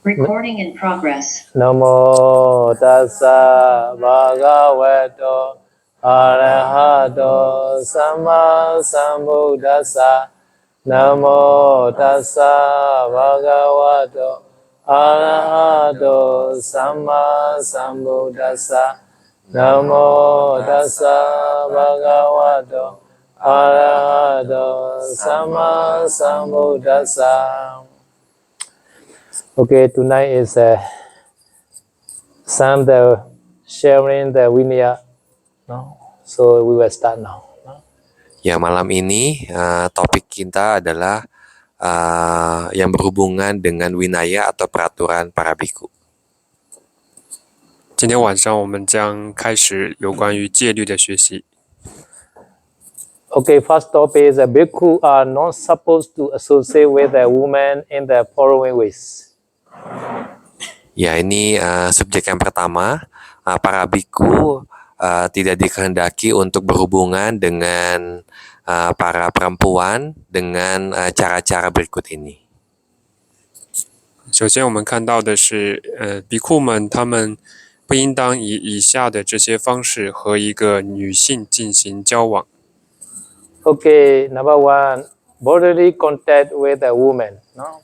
Recording in progress. Namo tassa bhagavato arahato samma sambuddhassa. Namo tassa bhagavato arahato samma sambuddhassa. Namo tassa bhagavato arahato samma sambuddhassa. Okay, tonight is some the sharing the Vinaya, no? So we will start now. No? Ya, malam ini topik kita adalah yang berhubungan dengan Vinaya atau peraturan para biku. 今天晚上我们将开始有关于戒律的学习。 Okay, first topic is bhikkhu are not supposed to associate with a woman in the following ways. Ya, ini subjek yang pertama, para biku tidak dikehendaki untuk berhubungan dengan para perempuan dengan cara-cara berikut ini. 首先，我们看到的是，比库们他们不应当以以下的这些方式和一个女性进行交往。 Okay, number one, bodily contact with a woman. No?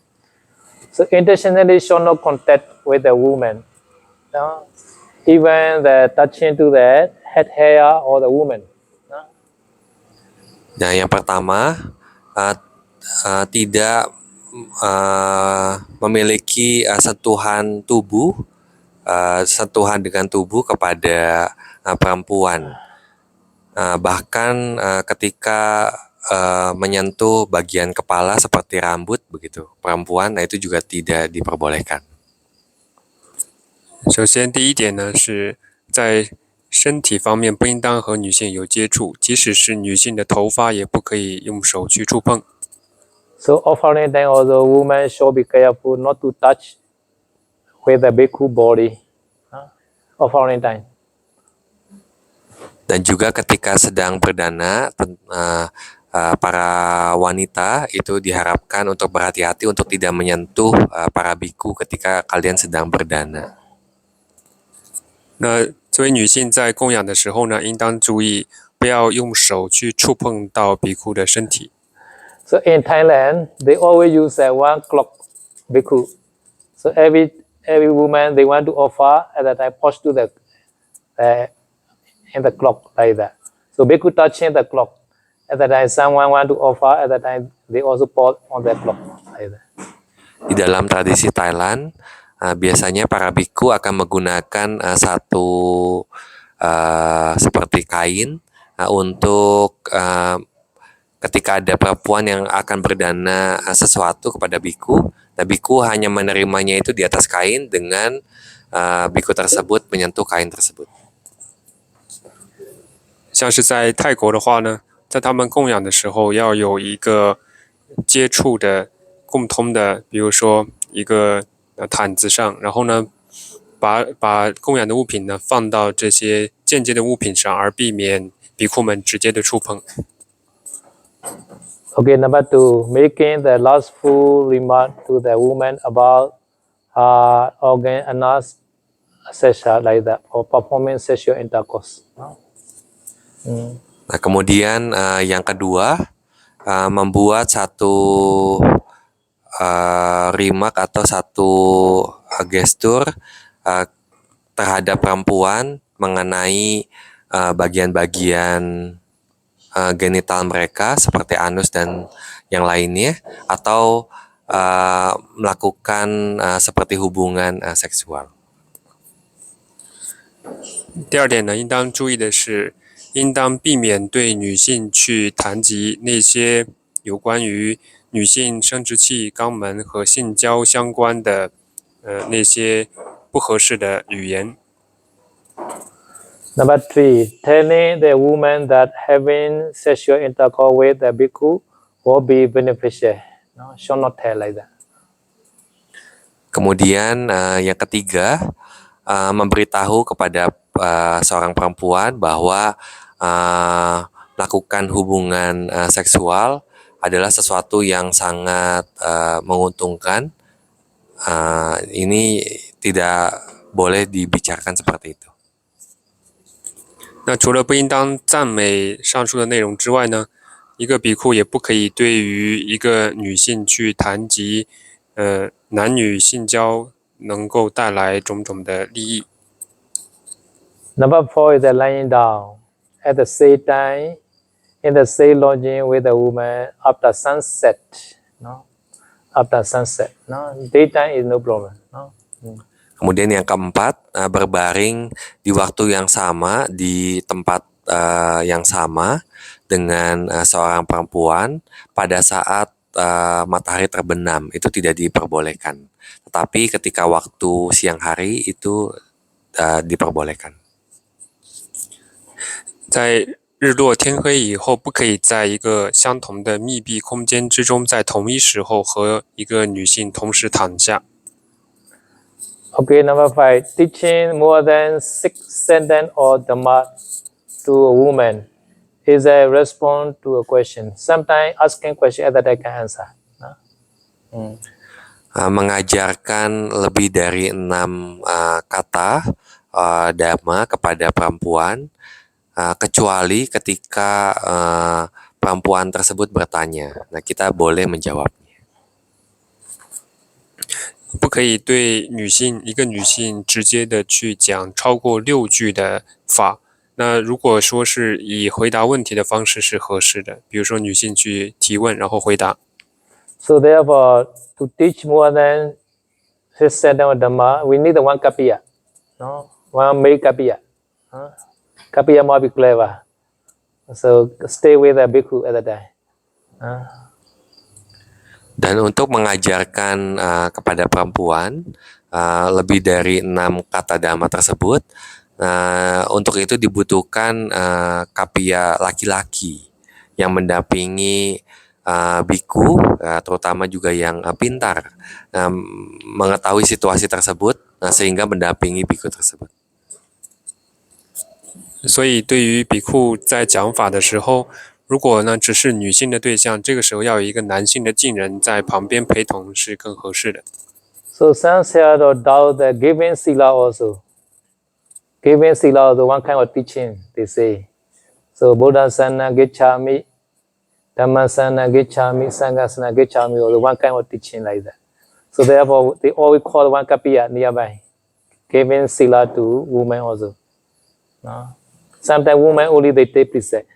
So intentionally show no contact with a woman. No? Even the touching to the head hair or the woman. No? Nah, yang pertama, tidak memiliki sentuhan tubuh, sentuhan dengan tubuh kepada perempuan. Bahkan ketika menyentuh bagian kepala seperti rambut begitu perempuan, nah itu juga tidak diperbolehkan. 首先，第一点呢是在身体方面不应当和女性有接触，即使是女性的头发也不可以用手去触碰。 So offering time also women should be careful not to touch with the bhikkhu body. Offering time. Dan juga ketika sedang berdana, para wanita itu diharapkan untuk berhati-hati untuk tidak menyentuh para biku ketika kalian sedang berdana. 那作为女性在供养的时候呢，应当注意不要用手去触碰到比库的身体。 So in Thailand, they always use one clock bhikkhu. So every woman they want to offer at that time push to the in the clock like that. So bhikkhu touching the clock. At that time someone want to offer. At that time they also put on the clock like that. Di dalam tradisi Thailand, biasanya para biku akan menggunakan satu seperti kain untuk ketika ada perempuan yang akan berdana sesuatu kepada biku, nah biku hanya menerimanya itu di atas kain dengan biku tersebut menyentuh kain tersebut. 像是在泰国的话呢，在他们供养的时候要有一个接触的共通的，比如说一个毯子上，然后呢把供养的物品呢放到这些间接的物品上，而避免比库们直接的触碰。 Okay, number two, making the lustful remark to the woman about organ anesthesia like that, or performing sexual intercourse. Nah, kemudian yang kedua, membuat satu remark atau satu gestur terhadap perempuan mengenai bagian-bagian genital mereka seperti anus dan yang lainnya, atau melakukan seperti hubungan seksual. 第二点呢，应当注意的是，应当避免对女性去谈及那些有关于女性生殖器、肛门和性交相关的那些不合适的语言。 Number three, telling the woman that having sexual intercourse with the bhikkhu will be beneficial. No, should not tell like that. Kemudian yang ketiga, memberitahu kepada seorang perempuan bahwa melakukan hubungan seksual adalah sesuatu yang sangat menguntungkan. Ini tidak boleh dibicarakan seperti itu. 那除了不应当赞美上述的内容之外呢，一个比库也不可以对于一个女性去谈及，男女性交能够带来种种的利益。 Number 4 is the lying down at the same time in the same lodging with the woman after sunset. No, after sunset. No, daytime is no problem. No. Kemudian yang keempat, berbaring di waktu yang sama, di tempat yang sama dengan seorang perempuan pada saat matahari terbenam, itu tidak diperbolehkan. Tetapi ketika waktu siang hari itu diperbolehkan. 在日落天黑以后，不可以在一个相同的密闭空间之中，在同一时候和一个女性同时躺下。 Okay, number 5, teaching more than 6 sentences or dhamma to a woman is a response to a question. Sometimes asking question other they can answer. Mengajarkan lebih dari 6 kata dhamma kepada perempuan, kecuali ketika perempuan tersebut bertanya. Nah, kita boleh menjawabnya. 不可以对一个女性直接的去讲超过6句的法。那如果说是以回答问题的方式是合适的，比如说女性去提问然后回答。 So therefore, to teach more than 6 sentences or dhamma, we need one kapiya. No, one male kapiya. Kapiya must be clever. So stay with the bhikkhu at the time. Dan untuk mengajarkan kepada perempuan lebih dari 6 kata dhamma tersebut, untuk itu dibutuhkan kapiya laki-laki yang mendampingi biku, terutama juga yang pintar, mengetahui situasi tersebut, sehingga mendampingi biku tersebut. 所以对于比库在讲法的时候，如果呢只是女性的对象，这个时候要有一个男性的近人在旁边陪同是更合适的。 So some Sayadaw doubt the giving sila also. Giving sila is one kind of teaching, they say. So Buddha sana gicchami, Dhamma sana gicchami, Sangha sana gicchami, or one kind of teaching like that. So therefore, they always call one kapiya nearby, giving sila to women also. No? Sometimes women only they take precept.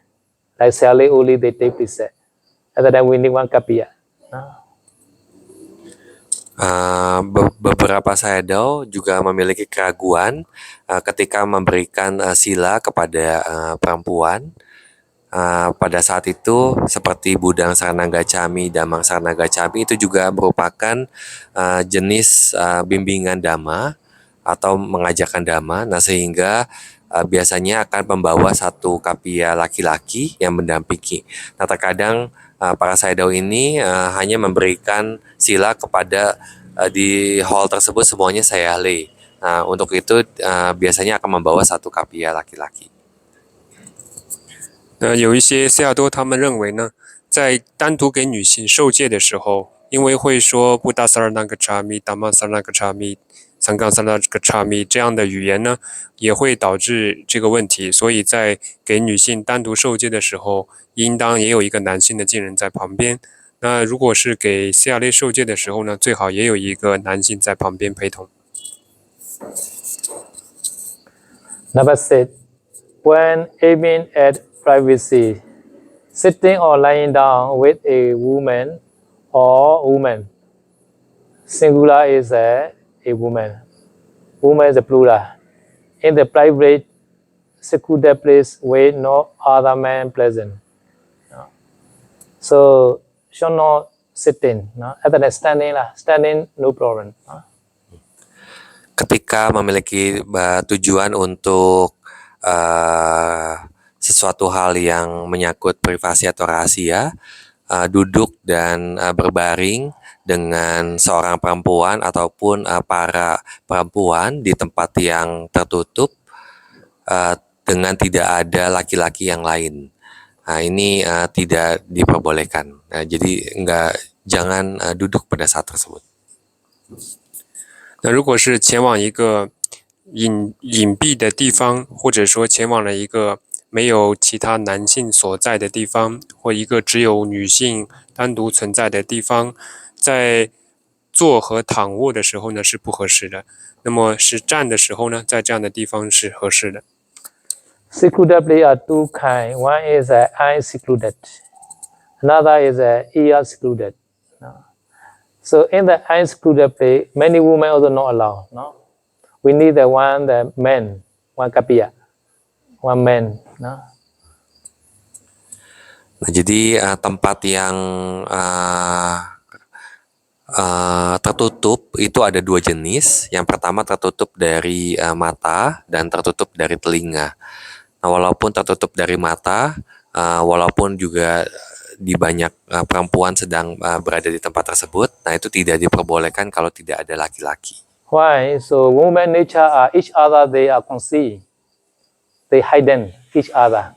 Like Sally only they take precept. Other than we need one kapiya. No? Beberapa sayadaw juga memiliki keraguan ketika memberikan sila kepada perempuan. Pada saat itu seperti Budang Sarana Gacchami, Dhammang Sarana Gacchami itu juga merupakan jenis bimbingan dhamma atau mengajarkan dhamma. Nah, sehingga biasanya akan membawa satu kapiya laki-laki yang mendampingi. Nah, terkadang para sayadaw ini hanya memberikan sila kepada di hall tersebut semuanya sayale. Nah, untuk itu biasanya akan membawa satu kapiya laki-laki. 有一些西亚多他们认为呢，在单独给女性受戒的时候，因为会说布达萨尔那个查米、达玛萨尔那个查米、桑冈萨那个查米这样的语言呢，也会导致这个问题。所以在给女性单独受戒的时候，应当也有一个男性的近人在旁边。那如果是给西亚类受戒的时候呢，最好也有一个男性在旁边陪同。 Number 6, when aiming at privacy, sitting or lying down with a woman or woman. Singular is a woman. Woman is a plural. In the private, secluded place with no other man present. So, should not sitting. Other than standing, standing no problem. Ketika memiliki tujuan untuk sesuatu hal yang menyangkut privasi atau rahasia, duduk dan berbaring dengan seorang perempuan ataupun para perempuan di tempat yang tertutup dengan tidak ada laki-laki yang lain. ini tidak diperbolehkan. Jadi jangan duduk pada saat tersebut. 那如果是前往一个隐蔽的地方，或者说前往了一个没有其他男性所在的地方，或一个只有女性单独存在的地方，在坐和躺卧的时候呢是不合适的。那么是站的时候呢，在这样的地方是合适的。Secluded place are two kind. One is eye secluded, another is ear secluded. So in the eye secluded place, many women also not allowed. No, we need the man, one kapia, one man. No. Nah, jadi tempat yang tertutup itu ada dua jenis. Yang pertama tertutup dari mata dan tertutup dari telinga. Nah, walaupun tertutup dari mata, walaupun juga di banyak perempuan sedang berada di tempat tersebut, nah itu tidak diperbolehkan kalau tidak ada laki-laki. Why? So women nature are each other they are concealed. They hide each other.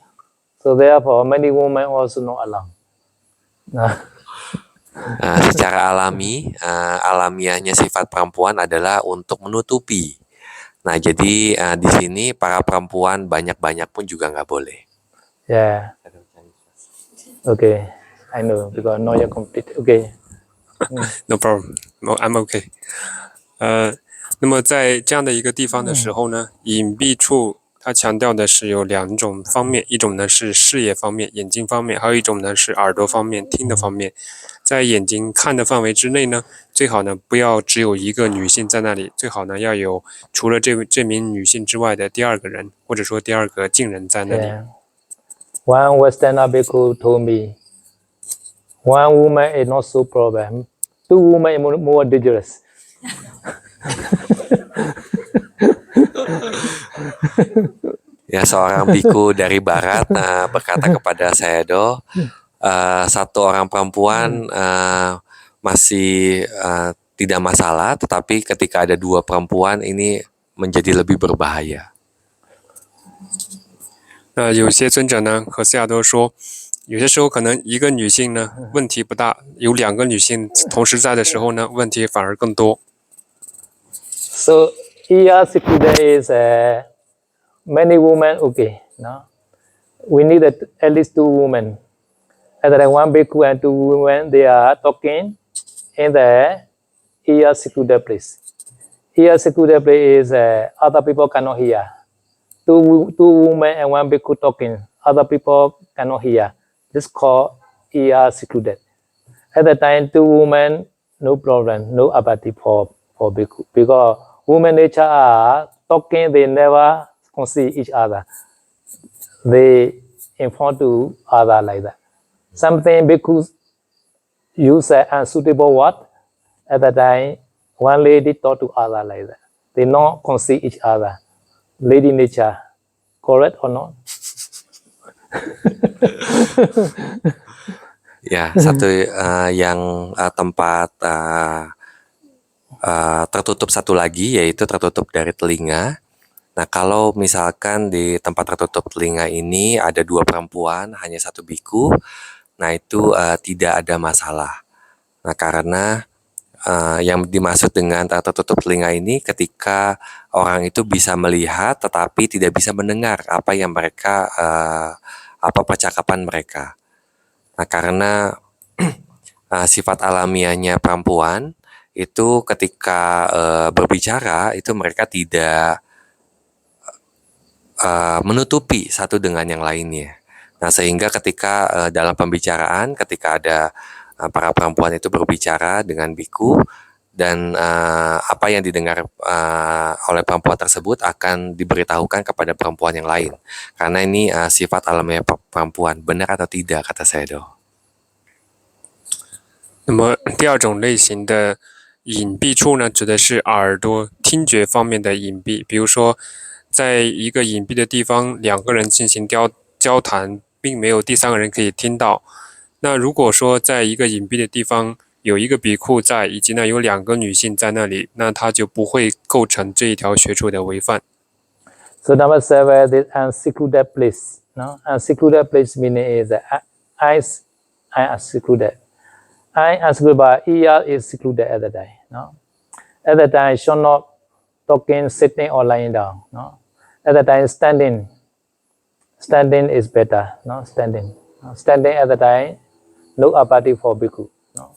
So therefore many women also not allowed. Secara alamiahnya sifat perempuan adalah untuk menutupi. Nah, jadi di sini para perempuan banyak-banyak pun juga nggak boleh. Yeah. Okay, I know because not yet complete. Okay. No problem, I'm okay. 那么在这样的一个地方的时候呢，隐蔽处它强调的是有两种方面，一种呢是视野方面，眼睛方面，还有一种呢是耳朵方面，听的方面。在眼睛看的范围之内呢，最好呢不要只有一个女性在那里，最好呢要有除了这名女性之外的第二个人，或者说第二个近人在那里。Yeah. One Westerner bhikkhu told me, one woman is not so problem. Two women is more dangerous. Ya, seorang biku dari barat berkata kepada Sayadaw, satu orang perempuan masih tidak masalah, tetapi ketika ada dua perempuan ini menjadi lebih berbahaya. 那有些尊者呢和西亚多说，有些时候可能一个女性呢问题不大，有两个女性同时在的时候呢，问题反而更多。So ear secluded is many women okay. No, we need at least two women. Either one bhikkhu and two women they are talking in the ear secluded place. Ear secluded place is other people cannot hear. Two women and one bhikkhu talking, other people cannot hear. This called ear secluded. At the time, two women, no problem, no apathy for bhikkhu. Because women nature are talking, they never conceive each other. They inform to other like that. Something bhikkhus use an unsuitable word. At the time, one lady talk to other like that. They not conceive each other. Lady nature, correct or not? Ya, satu yang tempat tertutup satu lagi yaitu tertutup dari telinga. Nah, kalau misalkan di tempat tertutup telinga ini ada dua perempuan, hanya satu biku, nah itu tidak ada masalah. Nah, karena yang dimaksud dengan tertutup telinga ini ketika orang itu bisa melihat tetapi tidak bisa mendengar apa yang mereka apa percakapan mereka. Nah, karena sifat alamiahnya perempuan itu ketika berbicara itu mereka tidak menutupi satu dengan yang lainnya. Nah, sehingga ketika dalam pembicaraan ketika ada para perempuan itu berbicara dengan biku dan apa yang didengar oleh perempuan tersebut akan diberitahukan kepada perempuan yang lain. Karena ini sifat alamiah perempuan, benar atau tidak kata Sayadaw. 那么第二种类型的隐蔽处呢，指的是耳朵听觉方面的隐蔽，比如说在一个隐蔽的地方，两个人进行交谈，并没有第三个人可以听到。那如果说在一个隐蔽的地方有一个比库在，以及呢有两个女性在那里，那它就不会构成这一条学处的违犯。So number 7, this unsecluded place. No, unsecluded place meaning is eyes are secluded. Eye unsecluded, but ear is secluded at the time. No, at the time should not talking, sitting or lying down. No, at the time standing. Standing is better. No, standing. No, standing at the time, no apati for bhikkhu. No.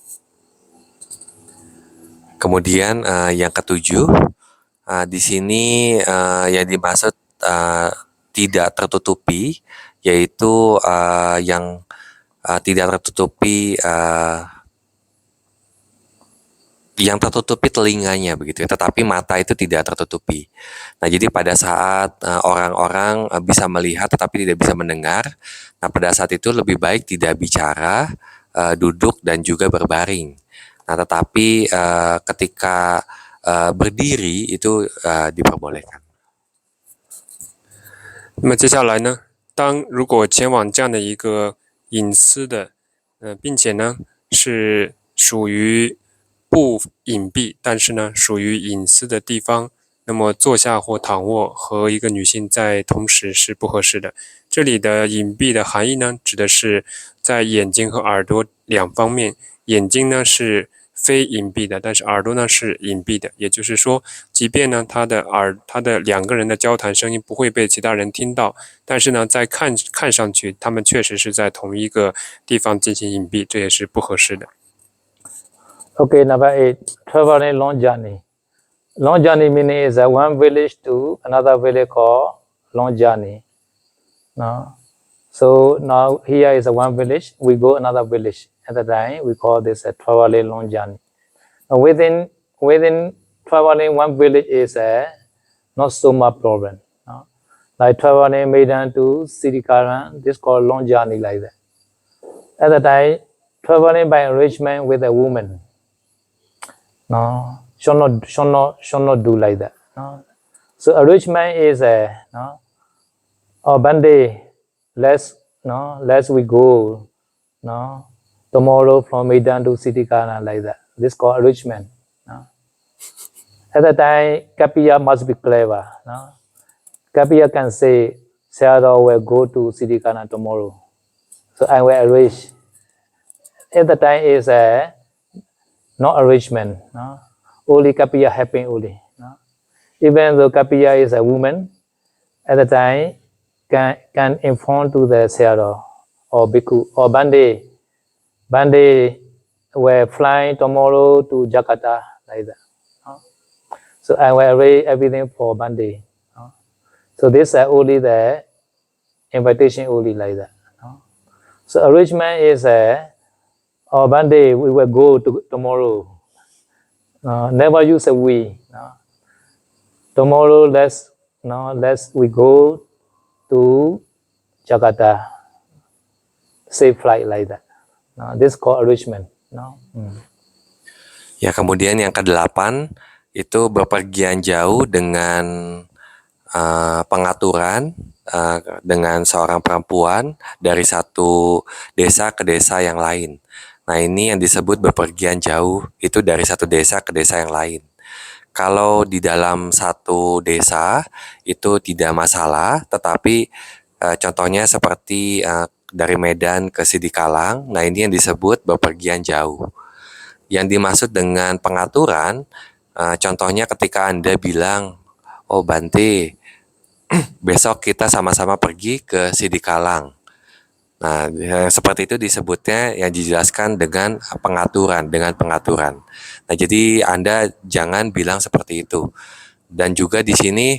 Kemudian yang ketujuh, di sini yang dimaksud tidak tertutupi, yaitu yang tidak tertutupi, yang tertutupi telinganya begitu ya, tetapi mata itu tidak tertutupi. Nah, jadi pada saat orang-orang bisa melihat tetapi tidak bisa mendengar, nah pada saat itu lebih baik tidak bicara, duduk dan juga berbaring. Nah, tetapi ketika berdiri itu diperbolehkan. 那么接下来呢，如果前往这样的一个隐私的，并且呢是属于不隐蔽，但是呢属于隐私的地方，那么坐下或躺卧和一个女性在同时是不合适的。这里的隐蔽的含义呢，指的是在眼睛和耳朵两方面，眼睛呢是非隐蔽的，但是耳朵呢是隐蔽的，也就是说，即便呢他的两个人的交谈声音不会被其他人听到，但是呢在看上去，他们确实是在同一个地方进行隐蔽，这也是不合适的。Okay, number 8, traveling long journey. Long journey meaning is one village to another village called long journey. No? So now here is one village, we go another village. At the time, we call this a traveling long journey. Now within traveling one village is not so much problem. No? Like traveling Medan to Sirikaran, this called long journey like that. At the time, traveling by arrangement with a woman. No, should not do like that. No. So arrangement is no. Oh, Bande, let's we go. No, tomorrow from Medan to Sitikana like that. This called arrangement. No. At the time, Kapiya must be clever. No, Kapiya can say, Sayadaw will go to Sitikana tomorrow, so I will arrange. At the time is no arrangement. No? Only Kapiya happen only. No? Even though Kapiya is a woman, at the time can inform to the Sayadaw or Bhikkhu or Bande. Bande will fly tomorrow to Jakarta like that. No? So I will arrange everything for Bande. No? So this is only the invitation only like that. No? So arrangement is or one day we will go to tomorrow. Never use a we. Tomorrow let's we go to Jakarta. Safe flight like that. This called arrangement. Ya, kemudian yang ke-8 itu bepergian jauh dengan pengaturan dengan seorang perempuan dari satu desa ke desa yang lain. Nah, ini yang disebut bepergian jauh, itu dari satu desa ke desa yang lain. Kalau di dalam satu desa itu tidak masalah, tetapi contohnya seperti dari Medan ke Sidikalang, nah ini yang disebut bepergian jauh. Yang dimaksud dengan pengaturan, contohnya ketika Anda bilang, oh Bante, besok kita sama-sama pergi ke Sidikalang. Nah, seperti itu disebutnya yang dijelaskan dengan pengaturan. Nah, jadi Anda jangan bilang seperti itu. Dan juga di sini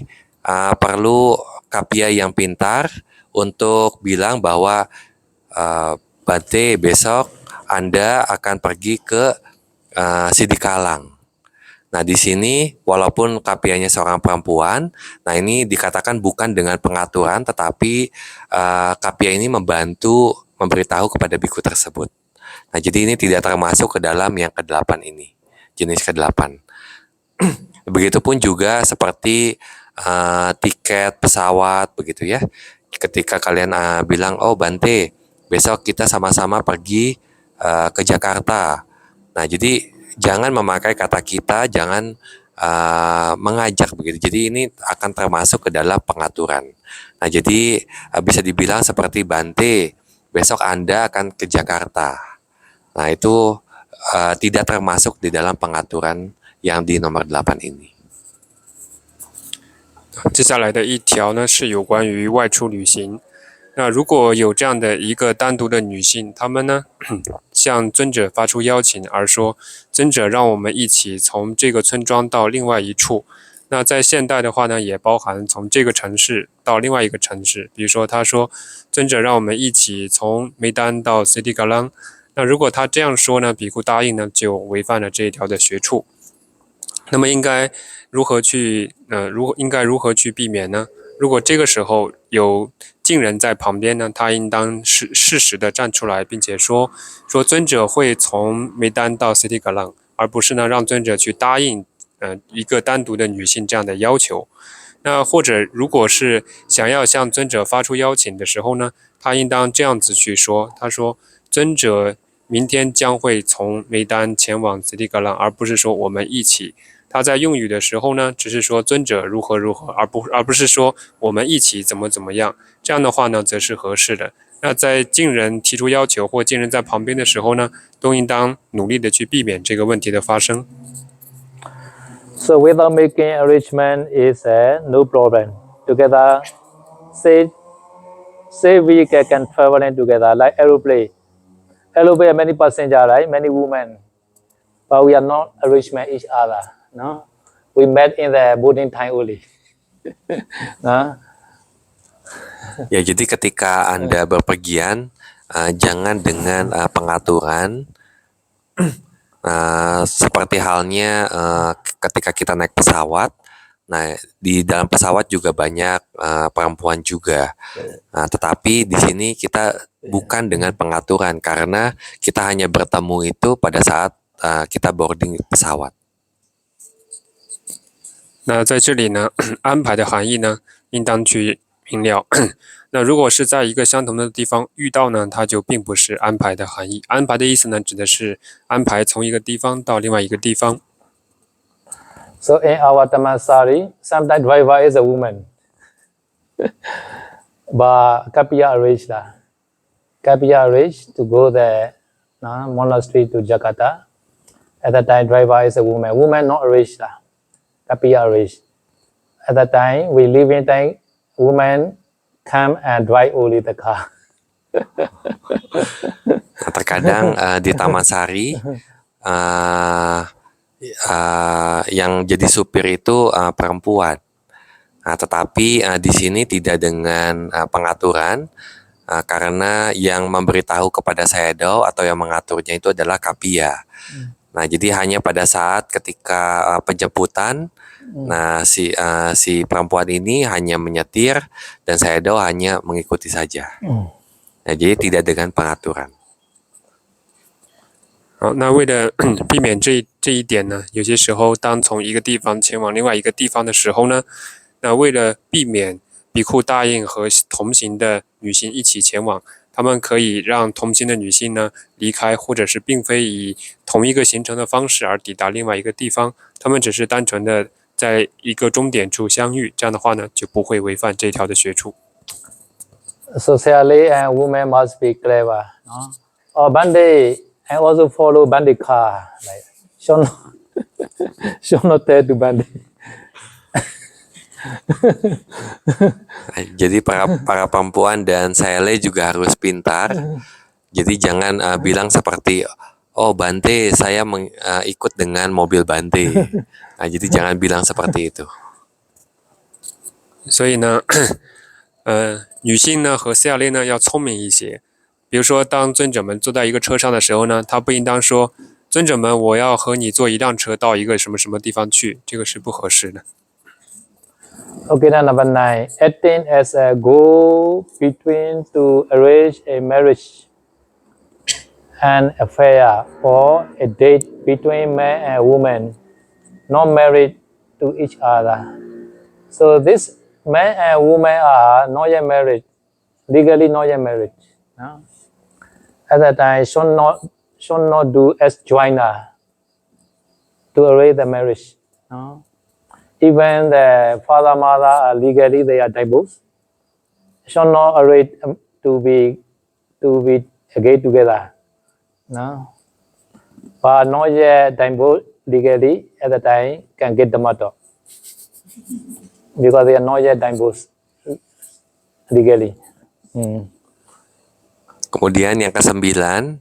perlu Kapiya yang pintar untuk bilang bahwa Bante, besok Anda akan pergi ke Sidikalang. Nah, di sini walaupun Kapiyanya seorang perempuan, nah ini dikatakan bukan dengan pengaturan, tetapi Kapiya ini memberitahu kepada biku tersebut. Nah, jadi ini tidak termasuk ke dalam yang ke-8 ini, jenis ke-8. Begitupun juga seperti tiket pesawat begitu ya. Ketika kalian bilang, oh Bante, besok kita sama-sama pergi ke Jakarta. Nah, jadi jangan memakai kata kita, jangan mengajak begitu. Jadi ini akan termasuk ke dalam pengaturan. Nah, jadi bisa dibilang seperti Bante, besok Anda akan ke Jakarta. Nah, itu tidak termasuk di dalam pengaturan yang di nomor 8 ini. 接下来的一条呢是有关于外出旅行。那如果有这样的一个单独的女性，她们呢向尊者发出邀请，而说尊者让我们一起从这个村庄到另外一处。那在现代的话呢，也包含从这个城市到另外一个城市。比如说，他说尊者让我们一起从梅丹到 City Galang。那如果他这样说呢，比库答应呢，就违反了这一条的学处。那么应该如何去避免呢？如果这个时候有近人在旁边呢，他应当适时的站出来，并且说尊者会从梅丹到 City Galang， 而不是呢让尊者去答应一个单独的女性这样的要求。那或者如果是想要向尊者发出邀请的时候呢，他应当这样子去说，他说尊者明天将会从梅丹前往 City Galang， 而不是说我们一起。他在用语的时候呢，只是说尊者如何如何，而不是说我们一起怎么怎么样。这样的话呢，则是合适的。那在近人提出要求或近人在旁边的时候呢，都应当努力的去避免这个问题的发生。So without making arrangement is no problem. Together, say we can traveling together like aeroplane. Aeroplane many passenger, right? Many women, but we are not arrangement each other. No, we met in the boarding time only. No? Ya, jadi ketika Anda berpergian, jangan dengan pengaturan. Seperti halnya ketika kita naik pesawat. Nah, di dalam pesawat juga banyak perempuan juga. Tetapi di sini kita bukan dengan pengaturan karena kita hanya bertemu itu pada saat kita boarding pesawat. 那在这里呢，安排的含义呢，应当去明了。那如果是在一个相同的地方遇到呢，它就并不是安排的含义。安排的意思呢，指的是安排从一个地方到另外一个地方。So in our Dhammasari, sometimes driver is a woman, but Kapiya arranged that. Kapiya arranged to go the monastery to Jakarta. At that time, driver is a woman. Woman not arranged that. Kapiya arranged. At that time, we live in time, woman come and drive only the car. Nah, terkadang di Taman Sari yang jadi supir itu perempuan. Nah, tetapi di sini tidak dengan pengaturan karena yang memberitahu kepada Sayadaw atau yang mengaturnya itu adalah Kapiya. Nah, jadi hanya pada saat ketika penjemputan, nah si perempuan ini hanya menyetir dan Sayadaw hanya mengikuti saja. Nah, jadi tidak dengan pengaturan. 好，那为了避免这一点呢，有些时候当从一个地方前往另外一个地方的时候呢，那为了避免比库答应和同行的女性一起前往，他们可以让同行的女性呢离开，或者是并非以同一个行程的方式而抵达另外一个地方，他们只是单纯的在一个终点处相遇，这样的话呢就不会违反这条的学处。Socially, and women must be clever. No? Or Bande, and also follow Bande car. Like, should not tell to Bande. Jadi para perempuan dan Sayale juga harus pintar. Jadi jangan bilang seperti, oh Bante, saya ikut dengan mobil Bante. Nah, jadi jangan bilang seperti itu. 所以呢，女性呢和夏列呢要聪明一些。比如说，当尊者们坐在一个车上的时候呢，他不应当说：“尊者们，我要和你坐一辆车到一个什么什么地方去。”这个是不合适的。Okay, then number 9. Acting as a goal between to arrange a marriage, an affair, or a date between man and woman, not married to each other. So this man and woman are not yet married, legally not yet married. No? At that time, should not do as joiner to arrange the marriage. No? Even the father, mother are legally they are divorced. Shall not arrange to be again together. No? But not yet divorced legally at the time can get the mother because they are not yet divorced legally. Kemudian yang kesembilan,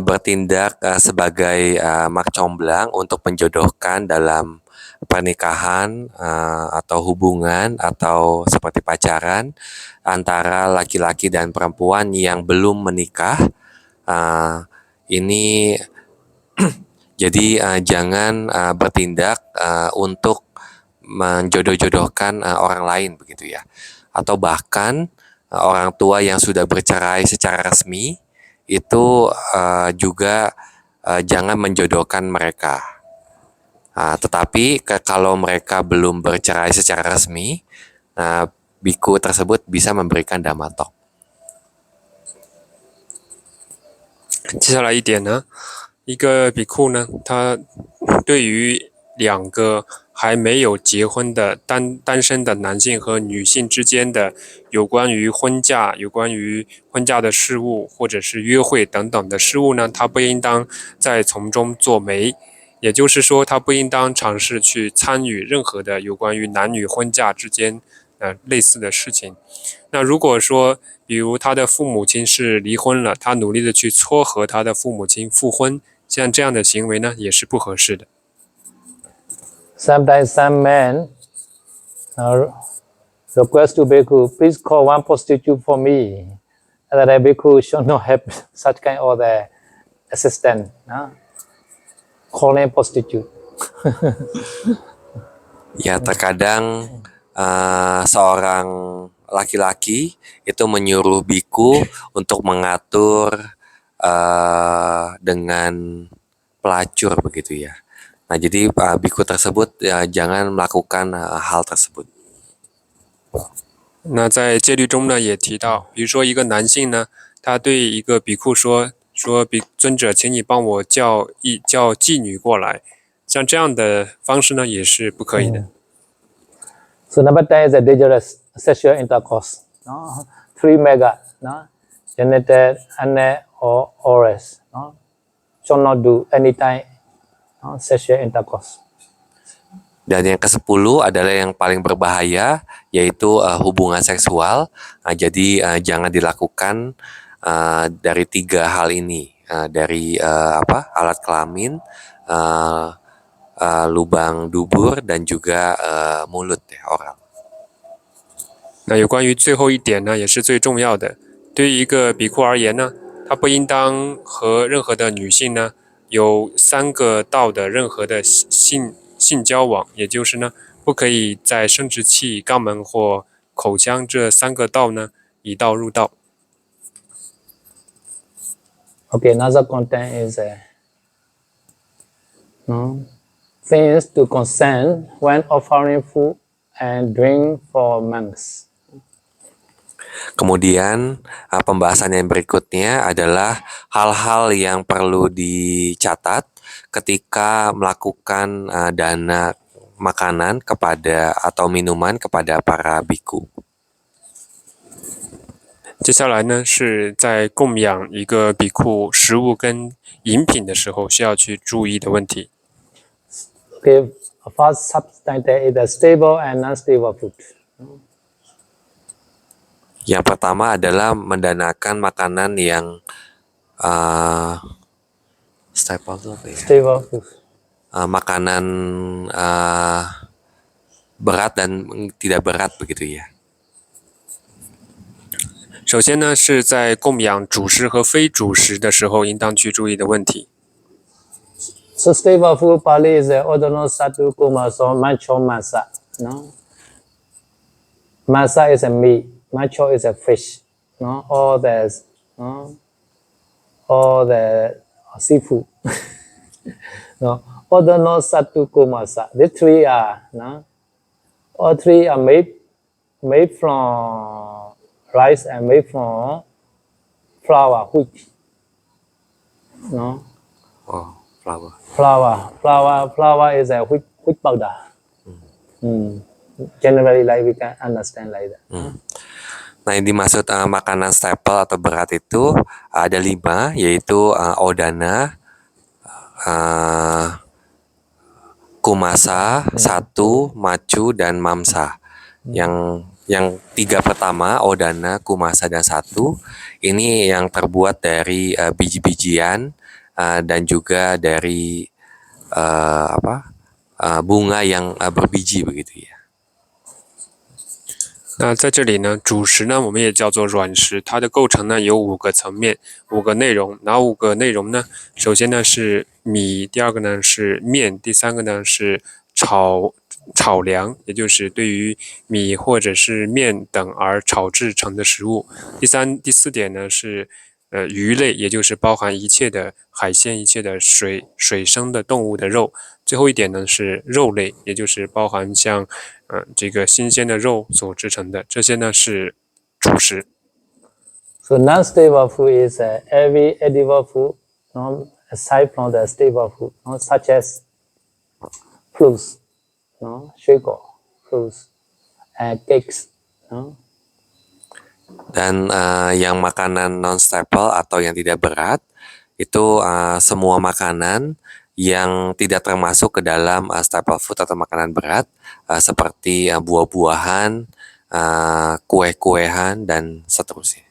bertindak sebagai marcomblang untuk menjodohkan dalam pernikahan atau hubungan atau seperti pacaran antara laki-laki dan perempuan yang belum menikah. Ini jadi jangan bertindak untuk menjodoh-jodohkan orang lain begitu ya. Atau bahkan orang tua yang sudah bercerai secara resmi itu juga jangan menjodohkan mereka. Tetapi kalau mereka belum bercerai secara resmi, biku tersebut bisa memberikan damatok. 接下来一点呢，一个比库呢，他对于两个还没有结婚的单身的男性和女性之间的有关于婚嫁、有关于婚嫁的事务，或者是约会等等的事务呢，他不应当在从中作媒，也就是说，他不应当尝试去参与任何的有关于男女婚嫁之间类似的事情。那如果说，比如他的父母亲是离婚了，他努力的去撮合他的父母亲复婚，像这样的行为呢，也是不合适的。Sometimes some men request to Bhikkhu, please call one prostitute for me. And that Bhikkhu should not have such kind of assistant. Calling prostitute. Ya, terkadang seorang laki-laki itu menyuruh biku untuk mengatur dengan pelacur begitu ya. Nah, jadi biku tersebut jangan melakukan hal tersebut. 那在戒律中呢，也提到，比如说一个男性呢，他对一个比库说尊者，请你帮我叫妓女过来，像这样的方式呢，也是不可以的。So number 10 is a dangerous sexual intercourse. No? 3 mega. No? Genital, anal, or oris. No? Shall not do anytime sexual intercourse. Dan yang ke-10 adalah yang paling berbahaya, yaitu hubungan seksual. Jadi jangan dilakukan dari 3 hal ini, dari alat kelamin, lubang dubur dan juga mulut ya, oral. 那有关于最后一点呢，也是最重要的。对于一个比库而言呢，他不应当和任何的女性呢有3个道的任何的性交往，也就是呢，不可以在生殖器、肛门或口腔这3个道呢以道入道。Okay, another content is things to consent when offering food and drink for monks. Kemudian pembahasan yang berikutnya adalah hal-hal yang perlu dicatat ketika melakukan dana makanan kepada atau minuman kepada para biku. 接下来呢，是在供养一个比库食物跟饮品的时候需要去注意的问题。Okay, first substance is the stable and non-stable food. Yang pertama adalah mendanakan makanan yang stable itu apa ya? Stable food. Makanan berat dan tidak berat begitu ya. 首先呢，是在供养主食和非主食的时候应当去注意的问题。 So stable food Pali is Odono Satu Kumaso Macho Masa. No? Masa is a meat, macho is a fish. No? All the seafood. No? Odono Satu Kumasa. These 3 are, no? All 3 are made from rice and made from flour, wheat. No? Oh, flower. Flour is a wheat wheat powder. Generally, like we can understand like that. Nah, yang dimaksud makanan staple atau berat itu ada 5, yaitu odana, kumasa, satu, macu, dan mamsa. Yang 3 pertama, odana, kumasa, dan satu, ini yang terbuat dari biji-bijian dan juga dari bunga yang berbiji begitu ya. 那在这里呢，主食呢，我们也叫做软食，它的构成呢有5个层面，5个内容。哪5个内容呢？首先呢是米，第2个呢是面，第3个呢是炒粮，也就是对于米或者是面等而炒制成的食物。第4点呢是鱼类，也就是包含一切的海鲜、一切的水生的动物的肉。最后一点呢是肉类，也就是包含像这个新鲜的肉所制成的，这些呢是主食。So non-stable food is every edible food, aside from the stable food, such as fruits, 水果 fruits, and cakes. Dan yang makanan non-staple atau yang tidak berat itu semua makanan yang tidak termasuk ke dalam staple food atau makanan berat seperti buah-buahan, kue-kuehan, dan seterusnya.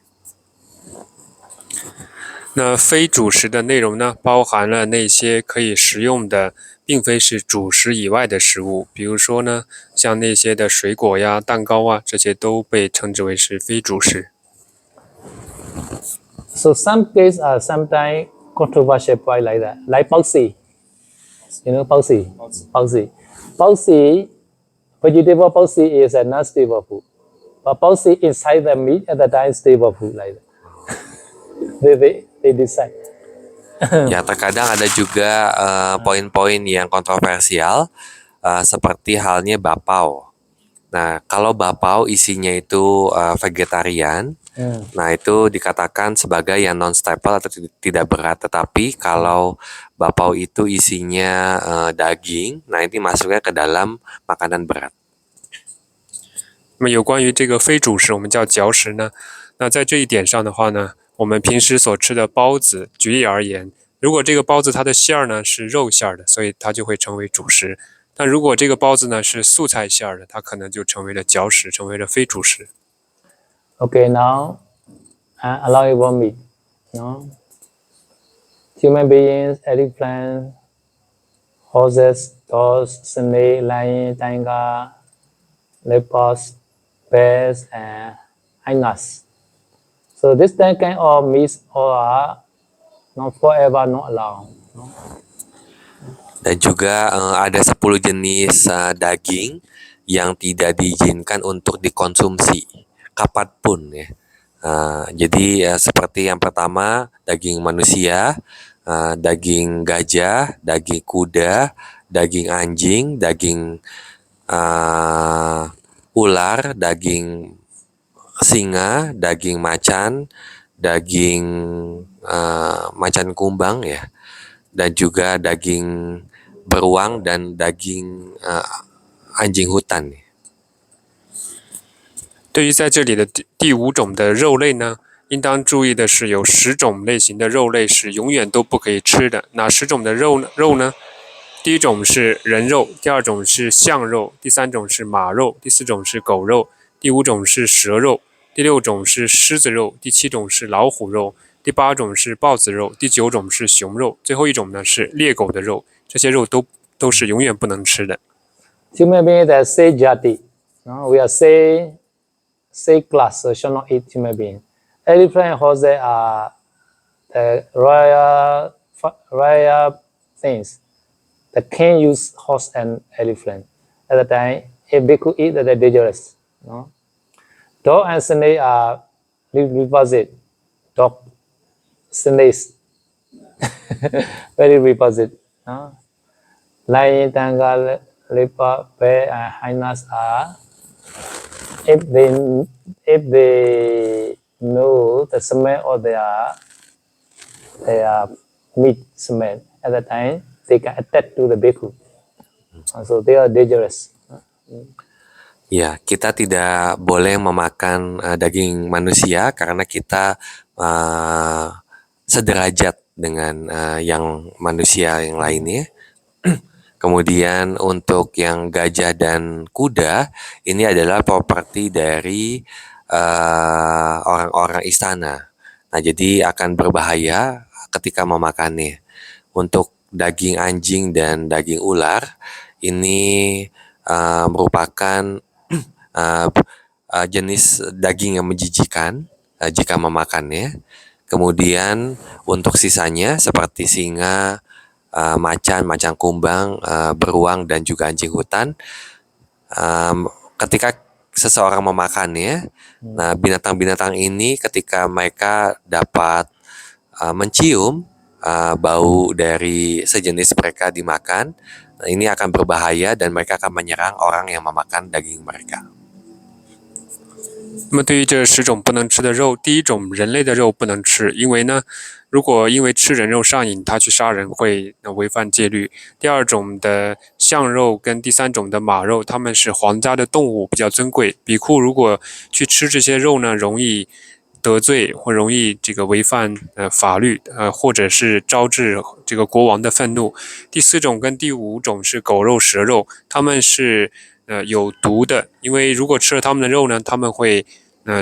那非主食的内容呢，包含了那些可以食用的，并非是主食以外的食物，比如说呢，像那些的水果呀、蛋糕啊，这些都被称之为是非主食。So some cases are sometimes controversial point like that, like Pausi. You know Pausi? Pausi, vegetable Pausi is a non-stable food. But Pausi inside the meat at the time stable food like that. They decide. Ya, terkadang ada juga poin-poin yang kontroversial seperti halnya bapau. Nah, kalau bapau isinya itu vegetarian, nah itu dikatakan sebagai yang non-staple atau tidak berat. Tetapi kalau bapau itu isinya daging, nah ini masuknya ke dalam makanan berat. 那么有关于这个非主食，我们叫嚼食呢。那在这一点上的话呢，我们平时所吃的包子，举例而言，如果这个包子它的馅儿呢是肉馅儿的，所以它就会成为主食。但如果这个包子呢是素菜馅儿的，它可能就成为了嚼食，成为了非主食。Okay, now allow it one meat. Human beings, elephant, horses, dogs, snake, lion, tiger, leopards, bears, and hyenas. So this kind of meats are not forever not allowed. Dan juga ada 10 jenis daging yang tidak diizinkan untuk dikonsumsi kapanpun ya. Jadi seperti yang pertama daging manusia, daging gajah, daging kuda, daging anjing, daging ular, daging singa, daging macan, daging macan kumbang ya, dan juga daging beruang dan daging anjing hutan. 对于在这里的第5种的肉类呢，应当注意的是，有10种类型的肉类是永远都不可以吃的。哪10种的肉呢？第1种是人肉，第2种是象肉，第3种是马肉，第4种是狗肉，第5种是蛇肉，第6种是狮子肉，第7种是老虎肉，第8种是豹子肉，第9种是熊肉，最后1种呢是猎狗的肉。这些肉都是永远不能吃的。Human beings that say jati, we are say class, so shall not eat human being. Elephant and horses are the royal things. The king use horse and elephant. At the time, if they could eat, they're dangerous. Dog and snake are reposite. Dog, snakes, very reposite. Lion, tiger, leopard, bear, and hyenas are, if they know the smell of their meat smell at the time, they can attack to the bhikkhu. So they are dangerous. Ya, kita tidak boleh memakan daging manusia karena kita sederajat dengan yang manusia yang lainnya. Kemudian untuk yang gajah dan kuda, ini adalah properti dari orang-orang istana. Nah, jadi akan berbahaya ketika memakannya. Untuk daging anjing dan daging ular, ini merupakan jenis daging yang menjijikan jika memakannya. Kemudian untuk sisanya seperti singa, macan kumbang, beruang dan juga anjing hutan, ketika seseorang memakannya, nah binatang-binatang ini ketika mereka dapat mencium bau dari sejenis mereka dimakan, nah ini akan berbahaya dan mereka akan menyerang orang yang memakan daging mereka. 那么对于这10种不能吃的肉，第一种人类的肉不能吃，因为呢，如果因为吃人肉上瘾，他去杀人会违犯戒律。第二种的象肉跟第三种的马肉，它们是皇家的动物，比较尊贵。比库如果去吃这些肉呢，容易得罪或容易这个违反法律，或者是招致这个国王的愤怒。第四种跟第五种是狗肉、蛇肉，它们是有毒的，因为如果吃了它们的肉呢，它们会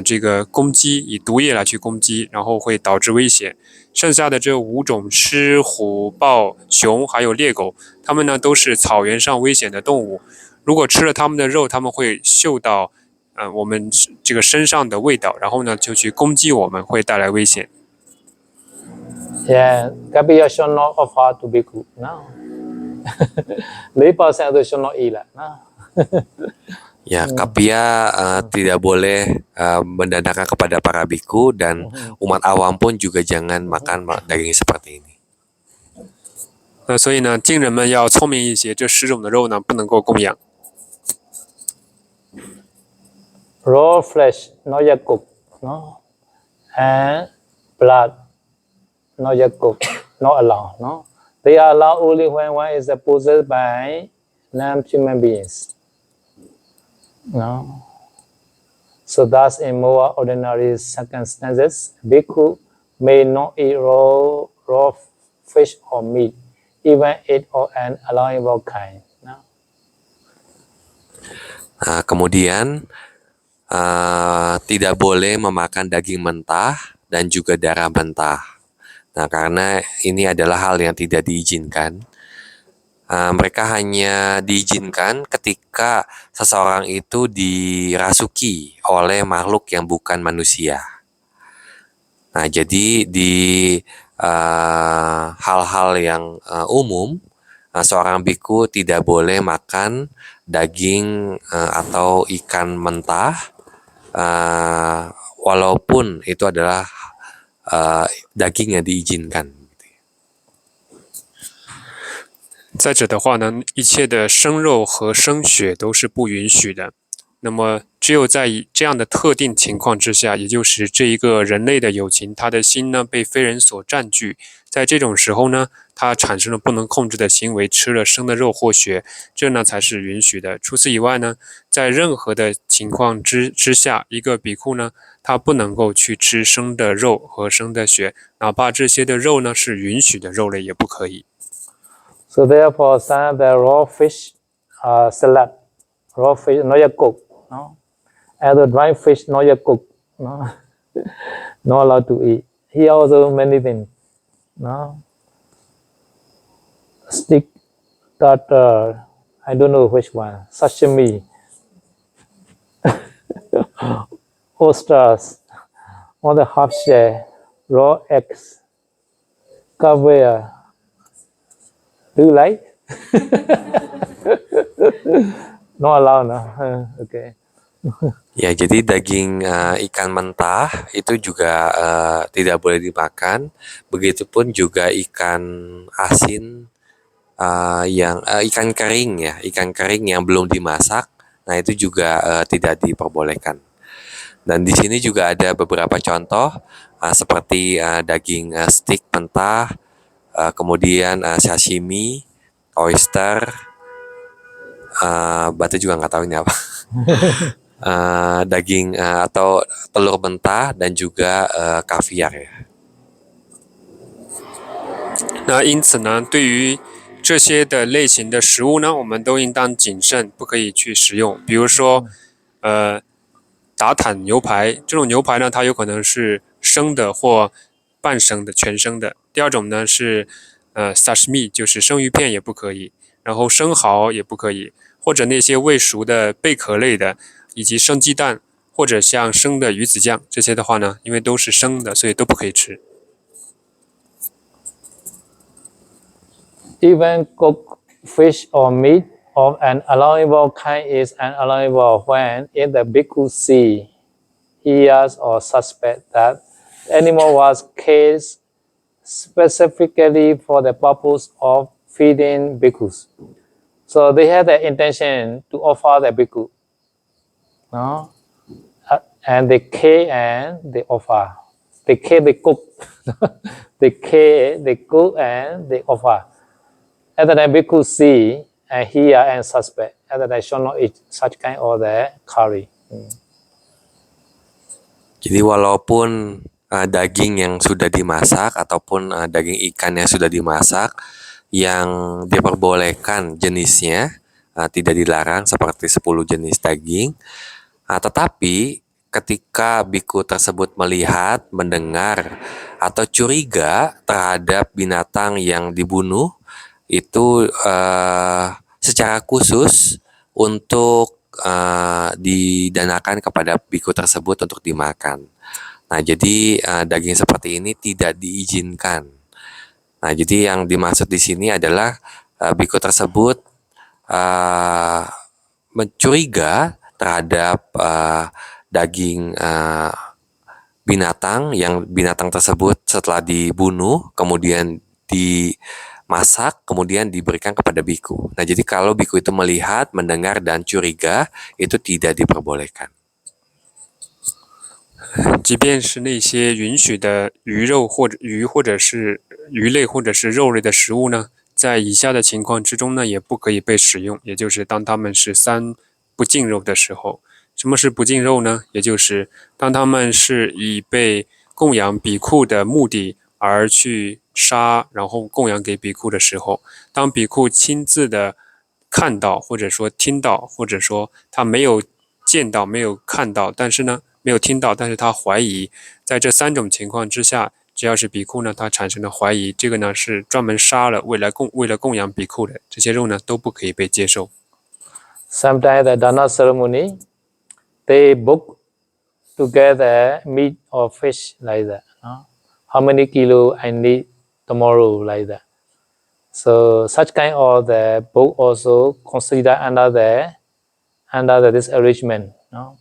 这个攻击，以毒液来去攻击，然后会导致危险。剩下的这5种狮、虎、豹、熊还有猎狗，它们呢都是草原上危险的动物。如果吃了它们的肉，它们会嗅到我们这个身上的味道，然后呢就去攻击我们，会带来危险。Yeah, Kapiya should not offer to bhikkhu. No. 4% itu should not eat lah. No. Ya, kapia tidak boleh mendandakan kepada para biku dan umat awam pun juga jangan makan daging seperti ini. 所以呢，敬人们要聪明一些，这10种的肉呢不能够供养。 Raw flesh not yet cooked, no, and blood not yet cooked, not allowed, no. They are allowed only when one is possessed by non-human beings, no. So thus, in more ordinary circumstances, bhikkhu may not eat raw fish or meat, even eat of an allowable kind, no. Kemudian tidak boleh memakan daging mentah dan juga darah mentah. Nah, karena ini adalah hal yang tidak diizinkan. Mereka hanya diizinkan ketika seseorang itu dirasuki oleh makhluk yang bukan manusia. Nah, jadi di hal-hal yang umum, seorang biku tidak boleh makan daging atau ikan mentah, walaupun itu adalah daging yang diizinkan. 再者的话呢，一切的生肉和生血都是不允许的。那么，只有在这样的特定情况之下，也就是这一个人类的友情，他的心呢被非人所占据，在这种时候呢，他产生了不能控制的行为，吃了生的肉或血，这呢才是允许的。除此以外呢，在任何的情况之下，一个比库呢，他不能够去吃生的肉和生的血，哪怕这些的肉呢是允许的肉类，也不可以。 So therefore, some the raw fish salad, raw fish not yet cooked, no, and the dry fish not yet cooked, no, not allowed to eat. Here also many things, no, stick, tartar, I don't know which one, sashimi, oysters, all the half shell, raw eggs, caviar. Do you like? No allowed, no? Okay. Ya, jadi daging ikan mentah itu juga tidak boleh dimakan. Begitupun juga ikan asin ikan kering yang belum dimasak. Nah, itu juga tidak diperbolehkan. Dan di sini juga ada beberapa contoh seperti daging steak mentah, kemudian sashimi, oyster, Batu juga nggak tahu ini apa. Daging atau telur mentah dan juga kaviar ya. 那因此呢，对于这些的类型的食物呢，我们都应当谨慎，不可以去食用。比如说，打坦牛排这种牛排呢，它有可能是生的或半生的、全生的。第二种呢是sashimi，就是生鱼片也不可以，然后生蚝也不可以，或者那些未熟的贝壳类的，以及生鸡蛋或者像生的鱼子酱这些的话呢，因为都是生的，所以都不可以吃。Even cooked fish or meat of an allowable kind is unallowable when in the bhikkhu see, hears, or suspect that the animal was caged specifically for the purpose of feeding bhikkhus. So they had the intention to offer the bhikkhu. No? And they cage and they offer. They cage, they cook. They cage, they cook, and they offer. At the time, bhikkhu see and hear and suspect. At the time, should not eat such kind of the curry. Jadi walaupun daging yang sudah dimasak ataupun daging ikan yang sudah dimasak yang diperbolehkan jenisnya tidak dilarang seperti 10 jenis daging, tetapi ketika biku tersebut melihat, mendengar, atau curiga terhadap binatang yang dibunuh, itu secara khusus untuk didanakan kepada biku tersebut untuk dimakan. Nah, jadi daging seperti ini tidak diizinkan. Nah, jadi yang dimaksud di sini adalah biku tersebut mencuriga terhadap daging binatang yang binatang tersebut setelah dibunuh kemudian dimasak kemudian diberikan kepada biku. Nah, jadi kalau biku itu melihat, mendengar dan curiga itu tidak diperbolehkan. 即便是那些允许的鱼肉或者鱼或者是鱼类或者是肉类的食物呢，在以下的情况之中呢，也不可以被使用，也就是当它们是三不净肉的时候。什么是不净肉呢？也就是当它们是以被供养比库的目的而去杀，然后供养给比库的时候，当比库亲自的看到，或者说听到，或者说他没有见到、没有看到，但是呢没有听到，但是他怀疑，在这三种情况之下，只要是比库呢，他产生了怀疑，这个呢是专门杀了为了供养比库的，这些肉呢都不可以被接受。Sometimes the dana ceremony, they book together meat or fish like that. No? How many kilo I need tomorrow like that. So such kind of the book also consider under this arrangement. No?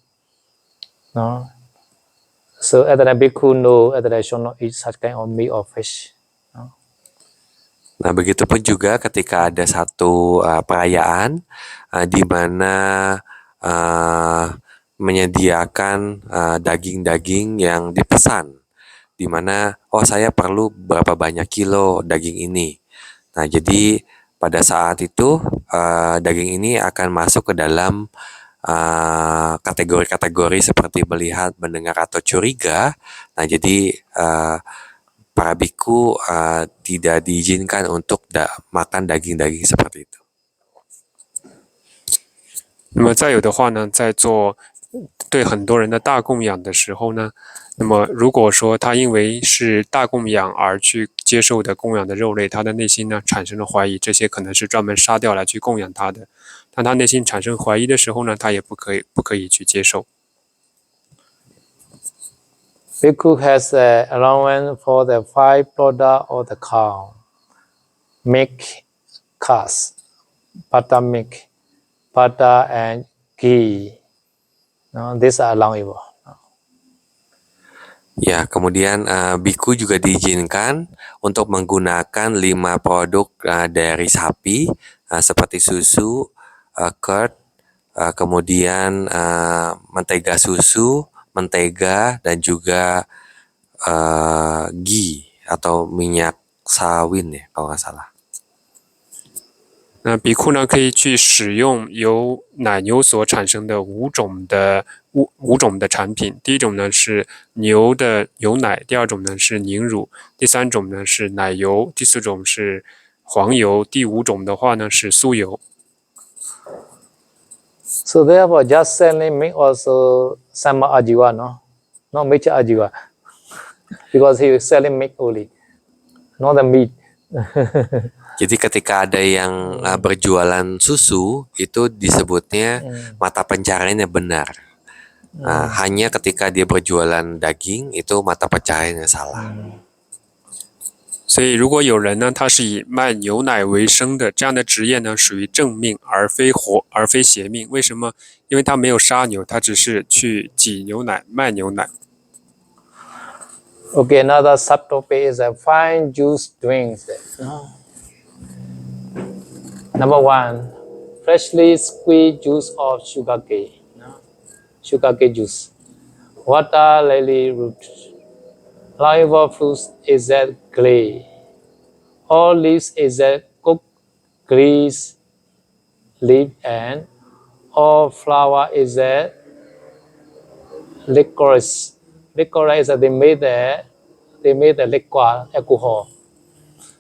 No? So at the bhikkhu know that I should not eat such kind of meat or fish. No? Nah, begitupun juga ketika ada satu perayaan di mana menyediakan daging-daging yang dipesan, di mana saya perlu berapa banyak kilo daging ini. Nah, jadi pada saat itu daging ini akan masuk ke dalam kategori-kategori seperti melihat, mendengar atau curiga. Nah, jadi para biku tidak diizinkan untuk makan daging-daging seperti itu. 那么再有的话呢，在做对很多人的大供养的时候呢，那么如果说他因为是大供养而去接受的供养的肉类，他的内心呢产生了怀疑，这些可能是专门杀掉来去供养他的。当他内心产生怀疑的时候呢，他也不可以去接受。Bhikkhu has an allowance for the 5 product of the cow: milk, cast, buttermilk, butter, and ghee. No, these are allowable. Ya, kemudian biku juga diizinkan untuk menggunakan 5 produk dari sapi seperti susu, curd, kemudian mentega susu, mentega, dan juga ghee atau minyak sawin ya kalau nggak salah. 那比库呢可以去使用由奶牛所产生的五种的产品。第一种呢是牛的牛奶，第二种呢是凝乳，第三种呢是奶油，第四种是黄油，第五种的话呢是酥油。So therefore, just selling milk also sama ajiwa, no? Not mecha ajiwa. Because he is selling milk only, not the meat. Jadi ketika ada yang berjualan susu, itu disebutnya mata pencariannya benar. Hanya ketika dia berjualan daging, itu mata pencariannya salah. 所以，如果有人呢，他是以卖牛奶为生的，这样的职业呢，属于正命，而非邪命。为什么？因为他没有杀牛，他只是去挤牛奶、卖牛奶。Okay, another subtopic is fine juice drinks. Number 1, freshly squeezed juice of sugarcane. Sugarcane juice. Water lily root. Live fruits is that clay. All leaves is that cooked grease leaf, and all flower is that licorice. Licorice they made the liquor alcohol.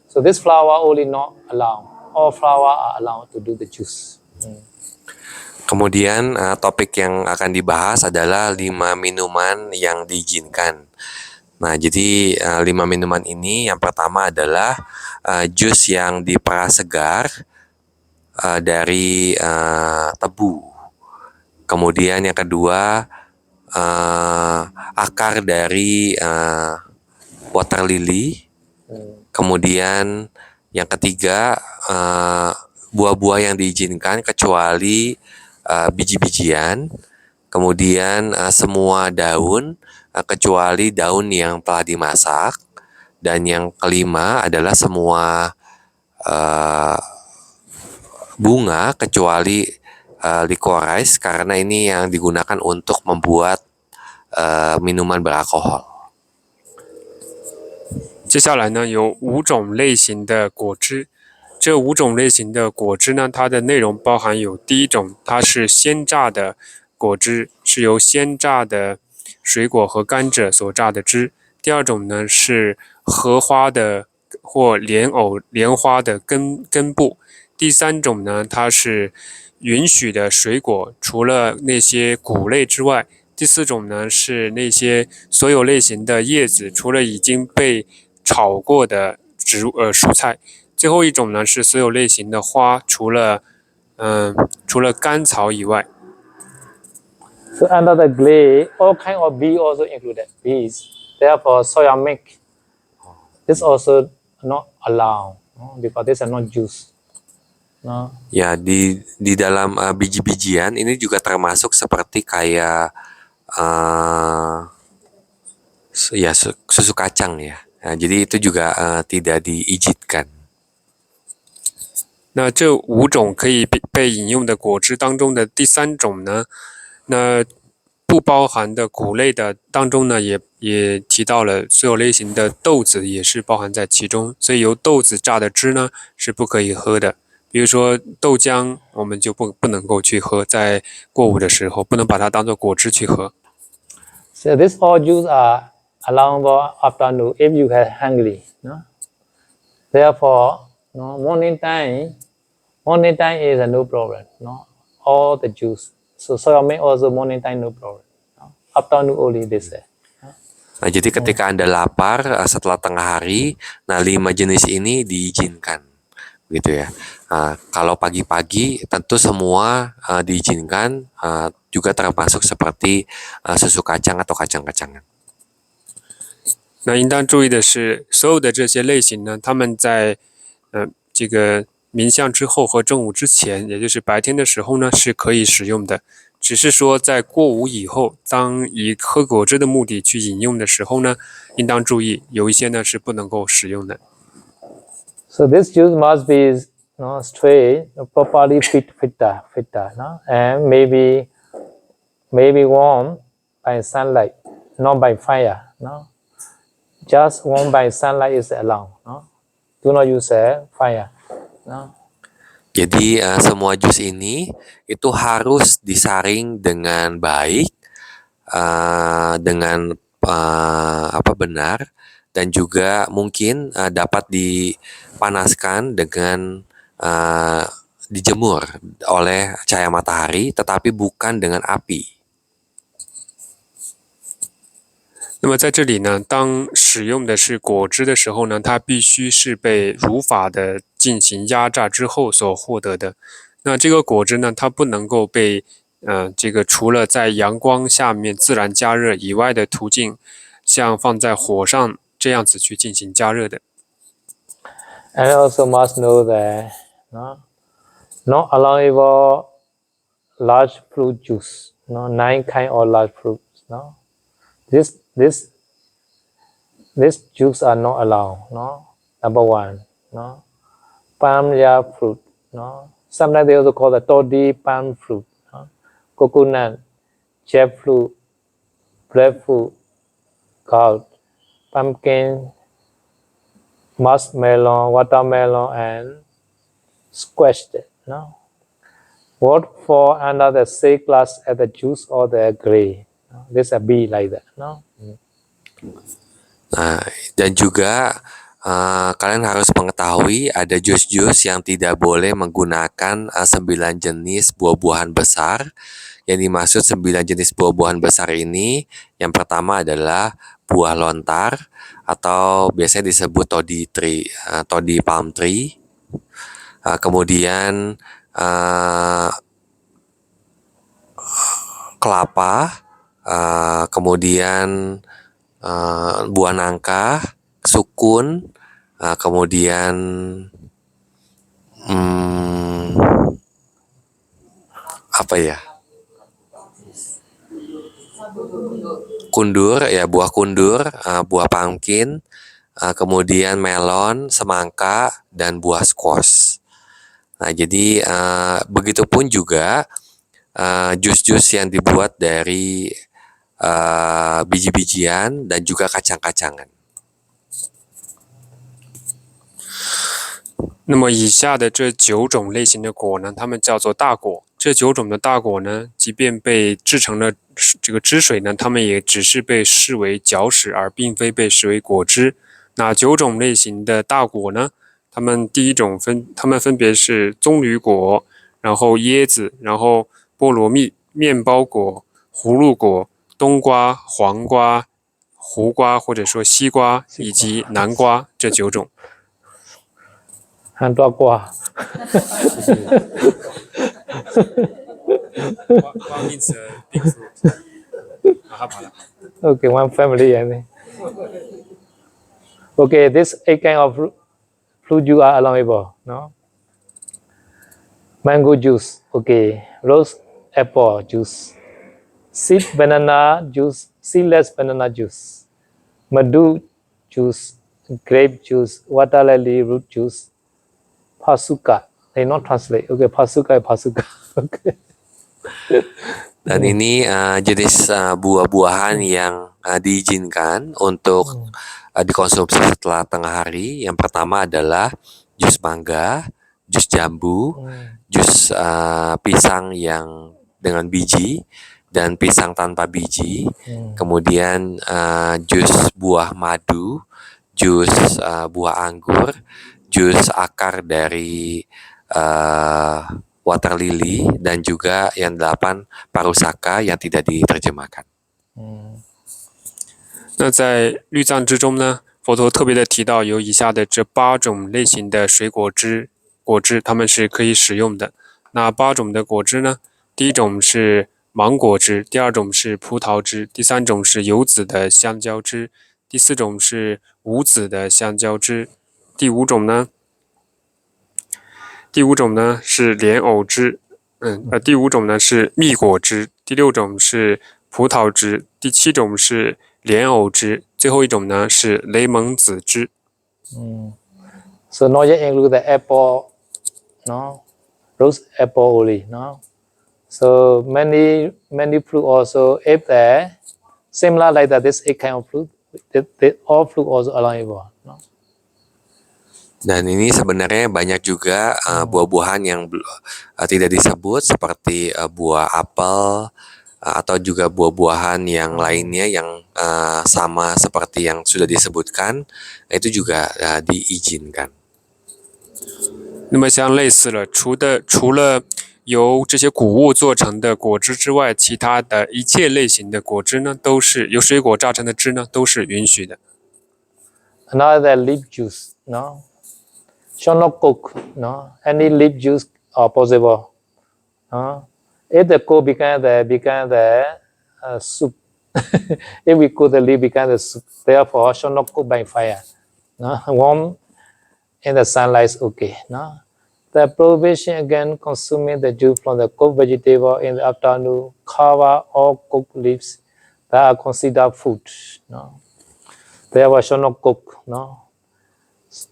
So this flower only not allowed. All flower are allowed to do the juice. Kemudian topik yang akan dibahas adalah 5 minuman yang diizinkan. Nah, jadi 5 minuman ini yang pertama adalah jus yang diperas segar dari tebu. Kemudian yang kedua akar dari water lily. Kemudian yang ketiga buah-buah yang diizinkan kecuali biji-bijian. Kemudian semua daun kecuali daun yang telah dimasak, dan yang kelima adalah semua bunga kecuali licorice, karena ini yang digunakan untuk membuat minuman beralkohol. 接下来呢，有5种类型的果汁。这5种类型的果汁呢，它的内容包含有：第一种，它是鲜榨的果汁，是由鲜榨的水果和甘蔗所榨的汁；第二种呢是荷花的或莲花的根部；第三种呢，它是允许的水果，除了那些谷类之外；第四种呢是那些所有类型的叶子，除了已经被炒过的蔬菜；最后一种呢是所有类型的花，除了甘草以外。So under the clay, all kind of bee also included. Bees. Therefore, soya milk. This also not allowed, because this is not juice. No. Ya, di dalam biji-bijian ini juga termasuk seperti kayak ya susu kacang ya. Nah, jadi itu juga tidak diizinkan. 那这5种可以被饮用的果汁当中的第3种呢，那不包含的谷类的当中呢，也提到了所有类型的豆子也是包含在其中，所以由豆子榨的汁呢是不可以喝的。比如说豆浆，我们就不能够去喝，在过午的时候不能把它当做果汁去喝。So this all juice are allowed for afternoon if you are hungry. No? Therefore, no, morning time is no problem. No, all the juice. So soya milk also morning time no problem. No? Afternoon only this. Nah, jadi ketika Anda lapar setelah tengah hari, nah 5 jenis ini diizinkan, gitu ya. Kalau pagi-pagi tentu semua diizinkan, juga termasuk seperti susu kacang atau kacang-kacangan. 那应当注意的是，所有的这些类型呢，它们在这个冥想之后和正午之前，也就是白天的时候呢，是可以使用的。只是说在过午以后，当以喝果汁的目的去饮用的时候呢，应当注意，有一些呢是不能够使用的。So this juice must be straight, properly filter, no? And maybe warm by sunlight, not by fire. No, just warm by sunlight is allowed. No, do not use fire. No. Jadi semua jus ini itu harus disaring dengan baik, dengan benar, dan juga mungkin dapat dipanaskan dengan dijemur oleh cahaya matahari, tetapi bukan dengan api. 那么在这里呢，当使用的是果汁的时候呢，它必须是被如法的进行压榨之后所获得的。那这个果汁呢，它不能够被这个除了在阳光下面自然加热以外的途径，像放在火上这样子去进行加热的。And also must know that not allowable large fruit juice, 9 kind of large fruits. This juice are not allowed. Number one, palm fruit. Sometimes they also call the toddy palm fruit. Coconut, jackfruit, breadfruit, gourd, pumpkin, muskmelon, watermelon, and squashed. What fall under the C class as the juice or the gray. This a B like that. Nah, dan juga kalian harus mengetahui ada jus-jus yang tidak boleh menggunakan 9 jenis buah-buahan besar. Yang dimaksud 9 jenis buah-buahan besar ini, yang pertama adalah buah lontar atau biasanya disebut toddy palm tree. Kemudian kelapa, kemudian buah nangka, sukun, kemudian kundur, ya buah kundur, buah pumpkin, kemudian melon, semangka, dan buah squash. Nah, jadi begitupun juga jus-jus yang dibuat dari biji-bijian dan juga kacang-kacangan. 那么以下的这9种类型的果呢，它们叫做大果。这9种的大果呢，即便被制成了这个汁水呢，它们也只是被视为嚼食，而并非被视为果汁。那9种类型的大果呢，它们分别是棕榈果，然后椰子，然后菠萝蜜、面包果、葫芦果、冬瓜、黄瓜、胡瓜或者说西瓜以及南瓜这9种。很多瓜。瓜 means big fruit. Okay, one family. I think. Okay, this 8 kind of fruit juice are allowable. Mango juice. Okay, rose apple juice. Seed banana juice. Seedless banana juice. Madu juice. Grape juice. Water lily root juice. Pasuka. They not translate. Okay, pasuka. Okay. Dan ini jenis buah-buahan yang diizinkan untuk dikonsumsi setelah tengah hari. Yang pertama adalah jus mangga, jus jambu, jus pisang yang dengan biji dan pisang tanpa biji. Kemudian jus buah madu, jus buah anggur, jus akar dari water lily, dan juga yang 8 parusaka yang tidak diterjemahkan. 那在律藏之中呢，佛陀特别的提到有以下的这8种类型的水果汁，它们是可以使用的。那8种的果汁呢，第一种是芒果汁，第2种是葡萄汁，第3种是有籽的香蕉汁，第4种是无籽的香蕉汁，第5种呢是莲藕汁，第5种呢是蜜果汁，第6种是葡萄汁，第7种是莲藕汁，最后一种呢是雷蒙子汁。So not yet include the apple, rose apple only, So many fruit also, if they similar like that, this 8 kind of fruit, all fruit also allowable, Dan ini sebenarnya banyak juga buah-buahan yang tidak disebut seperti buah apel atau juga buah-buahan yang lainnya yang sama seperti yang sudah disebutkan, itu juga diizinkan. 那么像类似了，除了由这些谷物做成的果汁之外，其他的一切类型的果汁呢，都是由水果榨成的汁呢，都是允许的。Another leaf juice, no? Shall not cook, no? Any leaf juice are possible. No? If the cook become the soup, if we cook the leaf become the soup, therefore shall not cook by fire. No? Warm in the sunlight is okay. No? The prohibition against consuming the juice from the cooked vegetable in the afternoon cover all cooked leaves that are considered food. No? Therefore shall not cook. No?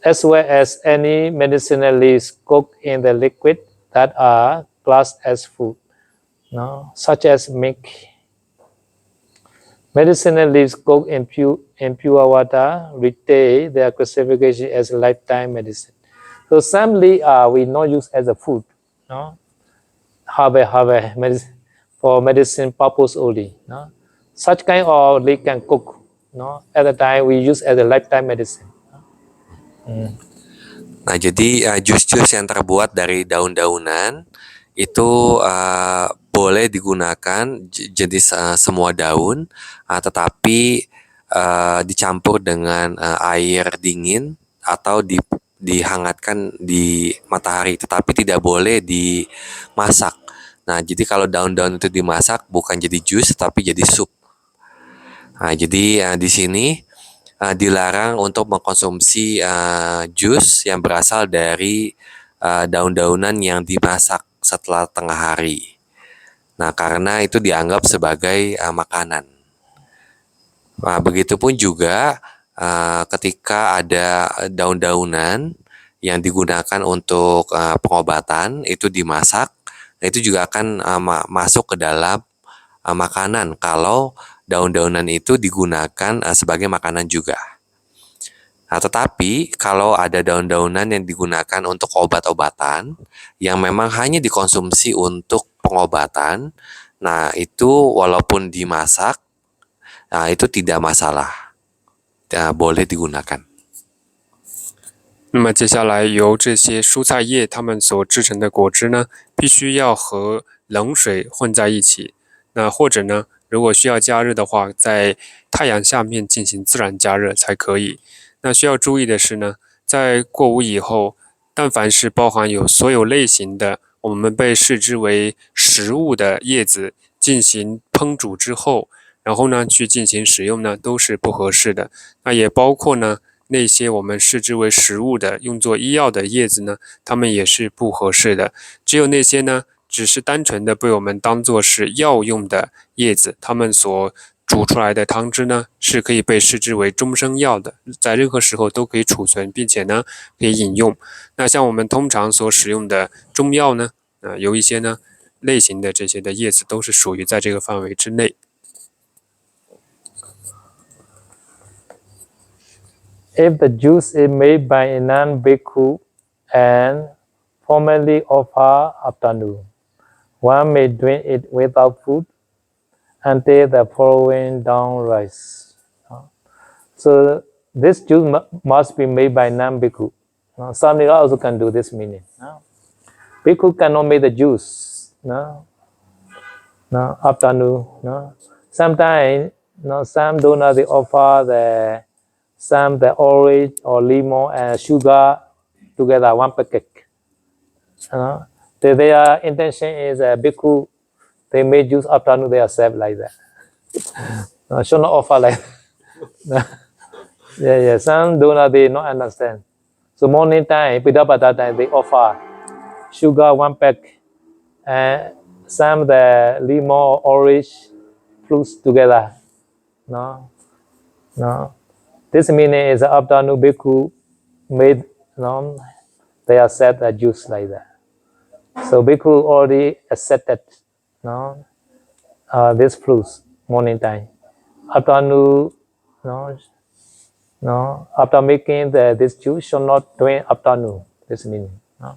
As well as any medicinal leaves cooked in the liquid that are classed as food, no? Such as milk. Medicinal leaves cooked in pure water retain their classification as lifetime medicine. So some leaves we not use as a food, no? For medicine purpose only. No? Such kind of leaf can cook. No? At the time we use as a lifetime medicine. Nah, jadi jus-jus yang terbuat dari daun-daunan itu boleh digunakan jenis semua daun, tetapi dicampur dengan air dingin atau dihangatkan di matahari, tetapi tidak boleh dimasak. Nah, jadi kalau daun-daun itu dimasak bukan jadi jus, tapi jadi sup. Nah, jadi di sini dilarang untuk mengkonsumsi jus yang berasal dari daun-daunan yang dimasak setelah tengah hari. Nah, karena itu dianggap sebagai makanan. Nah, begitupun juga ketika ada daun-daunan yang digunakan untuk pengobatan itu dimasak, nah itu juga akan masuk ke dalam makanan kalau daun-daunan itu digunakan sebagai makanan juga. Nah, tetapi kalau ada daun-daunan yang digunakan untuk obat-obatan yang memang hanya dikonsumsi untuk pengobatan, nah itu walaupun dimasak, nah itu tidak masalah, boleh digunakan. 那么接下来由这些蔬菜叶它们所制成的果汁呢，必须要和冷水混在一起。那或者呢，如果需要加热的话，在太阳下面进行自然加热才可以。那需要注意的是呢，在过午以后，但凡是包含有所有类型的我们被视之为食物的叶子进行烹煮之后，然后呢去进行使用呢，都是不合适的。那也包括呢那些我们视之为食物的用作医药的叶子呢，它们也是不合适的。只有那些呢只是单纯的被我们当作是药用的叶子，它们所煮出来的汤汁呢，是可以被视之为终生药的，在任何时候都可以储存，并且呢可以饮用。那像我们通常所使用的中药呢，有一些呢类型的这些的叶子都是属于在这个范围之内。If the juice is made by a non-bhikkhu and formally offered afternoon, one may drink it without food until the following dawn rise. So this juice must be made by non-bhikkhu. Some also can do this meaning. Bhikkhu cannot make the juice. Afternoon. Sometimes some donors they offer the orange or lemon and sugar together, one packet. Their intention is bhikkhu, they make juice afternoon, they accept like that. Should not offer like that. Yeah. Some donors they not understand. So morning time, Pidapata time, they offer sugar one pack and some the lemon or orange fruits together. No. This meaning is afternoon bhikkhu made, they accept a juice like that. So bhikkhu already accepted, this fruits morning time. Afternoon, No, after making this juice should not drink afternoon. This meaning. No?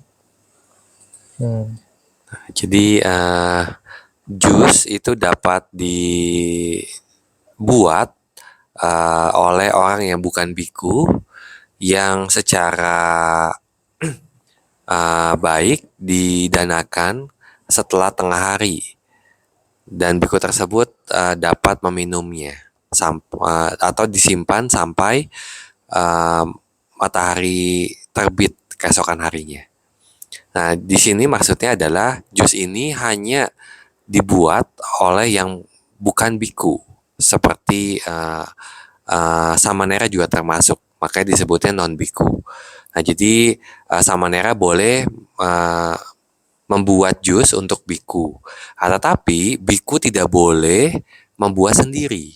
Jadi jus itu dapat dibuat oleh orang yang bukan biku yang secara baik didanakan setelah tengah hari dan biku tersebut dapat meminumnya atau disimpan sampai matahari terbit keesokan harinya. Nah, di sini maksudnya adalah jus ini hanya dibuat oleh yang bukan biku, seperti samanera juga termasuk, makanya disebutnya non biku. Nah, jadi samanera boleh membuat jus untuk biku, tetapi biku tidak boleh membuat sendiri.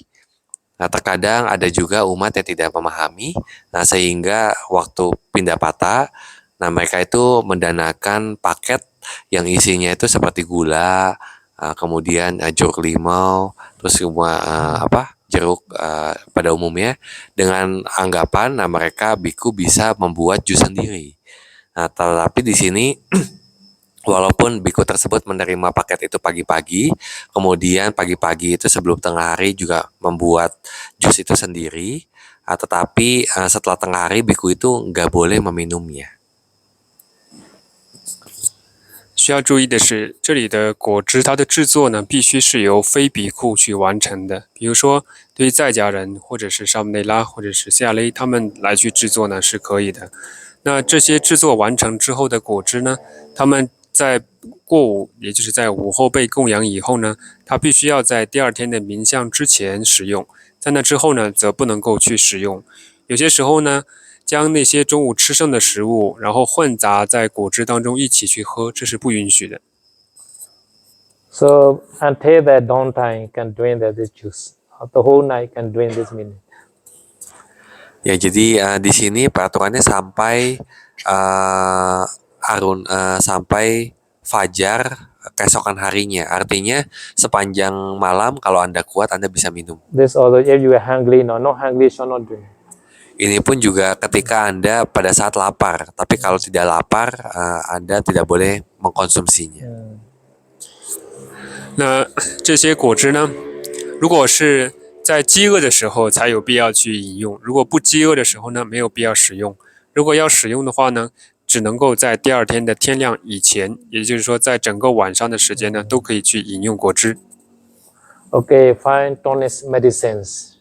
Nah, terkadang ada juga umat yang tidak memahami, nah sehingga waktu pindah patah, nah mereka itu mendanakan paket yang isinya itu seperti gula, kemudian jeruk limau, terus semua jeruk pada umumnya, dengan anggapan nah mereka biku bisa membuat jus sendiri. Nah, tetapi di sini walaupun biku tersebut menerima paket itu pagi-pagi, kemudian pagi-pagi itu sebelum tengah hari juga membuat jus itu sendiri, tetapi setelah tengah hari biku itu nggak boleh meminumnya. 需要注意的是，这里的果汁它的制作呢，必须是由非比库去完成的。比如说，对于在家人或者是沙姆内拉或者是夏雷他们来去制作呢是可以的。那这些制作完成之后的果汁呢，他们在过午，也就是在午后被供养以后呢，它必须要在第二天的冥想之前使用，在那之后呢，则不能够去使用。有些时候呢，将那些中午吃剩的食物，然后混杂在果汁当中一起去喝，这是不允许的。So until the dawn time can drink this juice. The whole night can drink this minute. Ya, jadi di sini peraturannya sampai sampai fajar keesokan harinya. Artinya sepanjang malam kalau Anda kuat Anda bisa minum. This also if you are hungry, no hungry should not drink. Ini pun juga ketika Anda pada saat lapar, tapi kalau tidak lapar Anda tidak boleh mengkonsumsinya. 那这些果汁呢，如果是在饥饿的时候才有必要去饮用，如果不饥饿的时候呢，没有必要使用。如果要使用的话呢，只能够在第二天的天亮以前，也就是说，在整个晚上的时间呢，都可以去饮用果汁。Okay, find tonic medicines.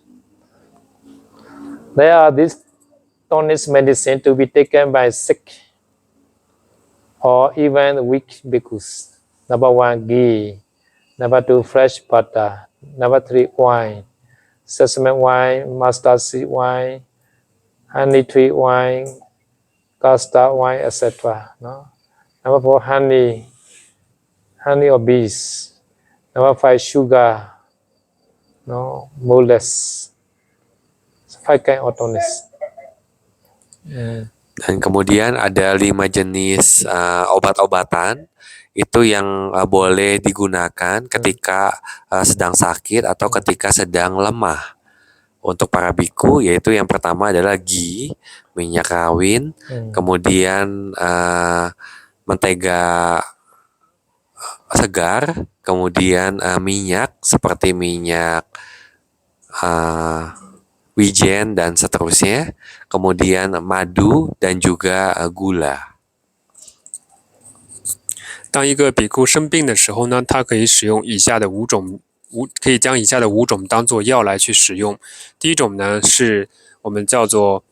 There are these tonic medicine to be taken by sick or even weak bhikkhus. Number 1, ghee. Number 2, fresh butter. Number 3, wine. Sesame wine, mustard seed wine, honey tree wine, custard wine, etc. No? Number 4, honey or bees. Number 5, sugar, no, molasses. 5 kind of tonics. Dan kemudian ada 5 jenis obat-obatan itu yang boleh digunakan ketika sedang sakit atau ketika sedang lemah. Untuk para biku yaitu yang pertama adalah ghee, minyak rawin, kemudian mentega segar, kemudian minyak seperti minyak wijen dan seterusnya, kemudian madu dan juga gula. 当一个比库生病的时候呢，他可以使用以下的可以将以下的5种当做药来去使用。第一种呢是我们叫做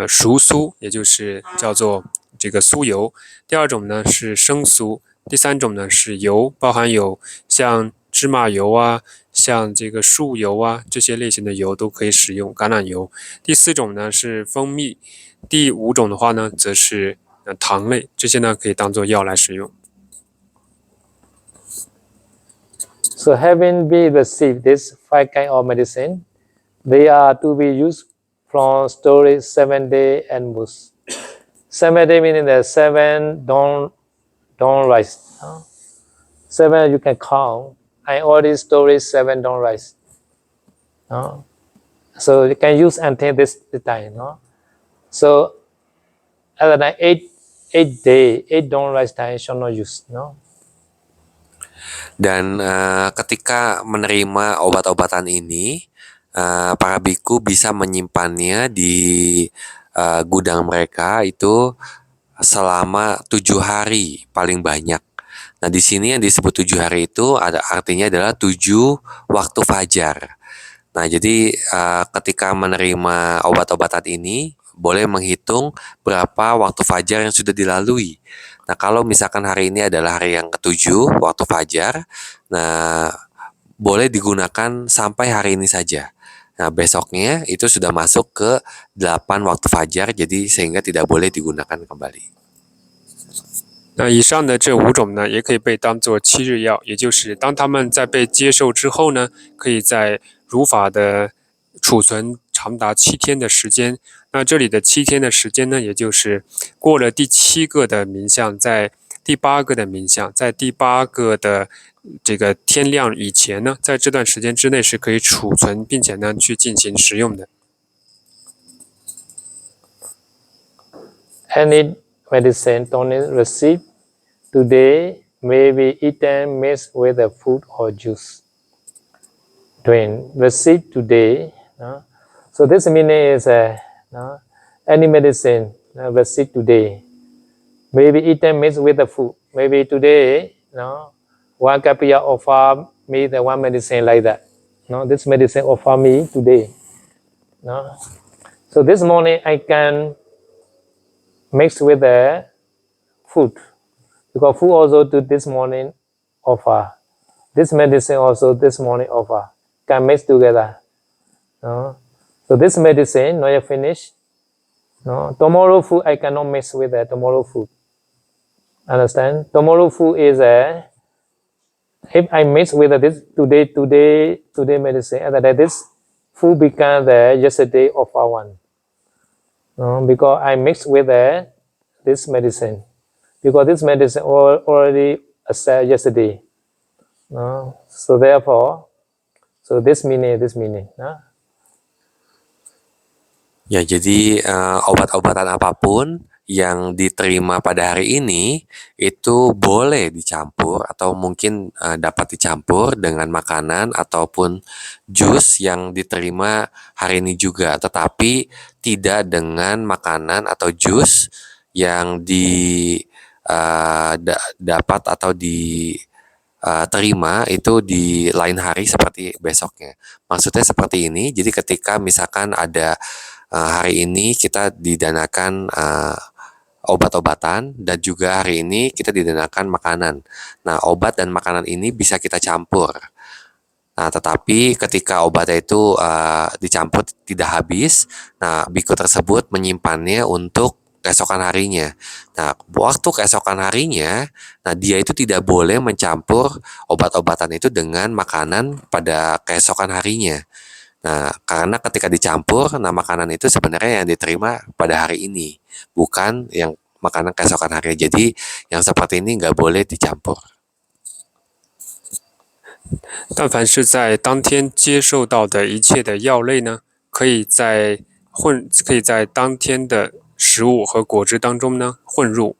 熟苏，也就是叫做这个酥油。第二种呢是生酥。第三种呢是油，包含有像芝麻油啊，像这个树油啊这些类型的油都可以使用，橄榄油。第4种呢是蜂蜜。第5种的话呢则是糖类，这些呢可以当做药来使用。So having been received this 5 kind of medicine, they are to be used from storage 7 days and most. 7 days meaning that 7 don't rise. 7 you can count. I already storage 7 don't rise. So you can use until this time, no? So other than 8 dawn rise time should not use, no? Dan ketika menerima obat-obatan ini, para biku bisa menyimpannya di gudang mereka itu selama 7 hari paling banyak. Nah, di sini yang disebut 7 hari itu artinya adalah 7 waktu fajar. Nah, jadi ketika menerima obat-obatan ini, boleh menghitung berapa waktu fajar yang sudah dilalui. Nah, kalau misalkan hari ini adalah hari yang ke-7 waktu fajar, nah boleh digunakan sampai hari ini saja. Nah, besoknya itu sudah masuk ke 8 waktu fajar, jadi sehingga tidak boleh digunakan kembali. 那以上的这5种呢，也可以被当做7日药，也就是当它们在被接受之后呢，可以在如法的储存长达7天的时间。那这里的7天的时间呢，也就是过了第7个的冥想，在第8个的冥想，在第8个的这个天亮以前呢，在这段时间之内是可以储存，并且呢去进行食用的。Any medicine tonic received today may be eaten mixed with the food or juice. Drink received today. So this meaning is any medicine received today may be eaten mixed with the food. Maybe today, one kapia offer me the one medicine like that. This medicine offer me today. So this morning I can mix with the food, because food also to this morning offer. This medicine also this morning offer. Can mix together. So this medicine not yet finished. Tomorrow food I cannot mix with the tomorrow food. Understand? Tomorrow food is if I mix with this today medicine, that this food become the yesterday offer one. Because I mixed with this medicine. Because this medicine already accepted yesterday. So therefore, so this meaning. Ya, jadi obat-obatan apapun yang diterima pada hari ini itu boleh dicampur atau mungkin dapat dicampur dengan makanan ataupun jus yang diterima hari ini juga, tetapi tidak dengan makanan atau jus yang dapat atau terima itu di lain hari seperti besoknya. Maksudnya seperti ini, jadi ketika misalkan ada hari ini kita didanakan obat-obatan dan juga hari ini kita didanakan makanan. Nah, obat dan makanan ini bisa kita campur. Nah, tetapi ketika obatnya itu dicampur tidak habis, nah biku tersebut menyimpannya untuk keesokan harinya. Nah, waktu keesokan harinya, nah dia itu tidak boleh mencampur obat-obatan itu dengan makanan pada keesokan harinya. Nah, karena ketika dicampur, nah makanan itu sebenarnya yang diterima pada hari ini, bukan yang makanan keesokan hari. Jadi yang seperti ini nggak boleh dicampur. 但凡是在当天接受到的一切的药类呢，可以在当天的食物和果汁当中呢混入，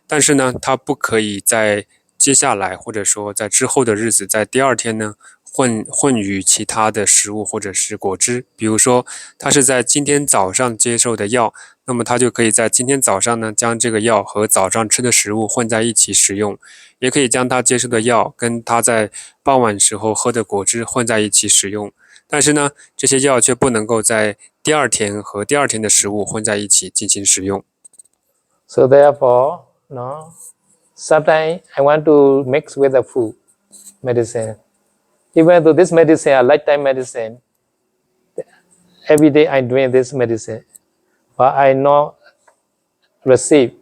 但是呢，它不可以在接下来或者说在之后的日子，在第2天呢混与其他的食物或者是果汁。比如说，他是在今天早上接受的药，那么他就可以在今天早上呢将这个药和早上吃的食物混在一起食用，也可以将他接受的药跟他在傍晚时候喝的果汁混在一起食用。但是呢，这些药却不能够在第2天和第2天的食物混在一起进行食用。So therefore, sometimes I want to mix with the food medicine. Even though this medicine a lifetime medicine, every day I drink this medicine, but I not receive.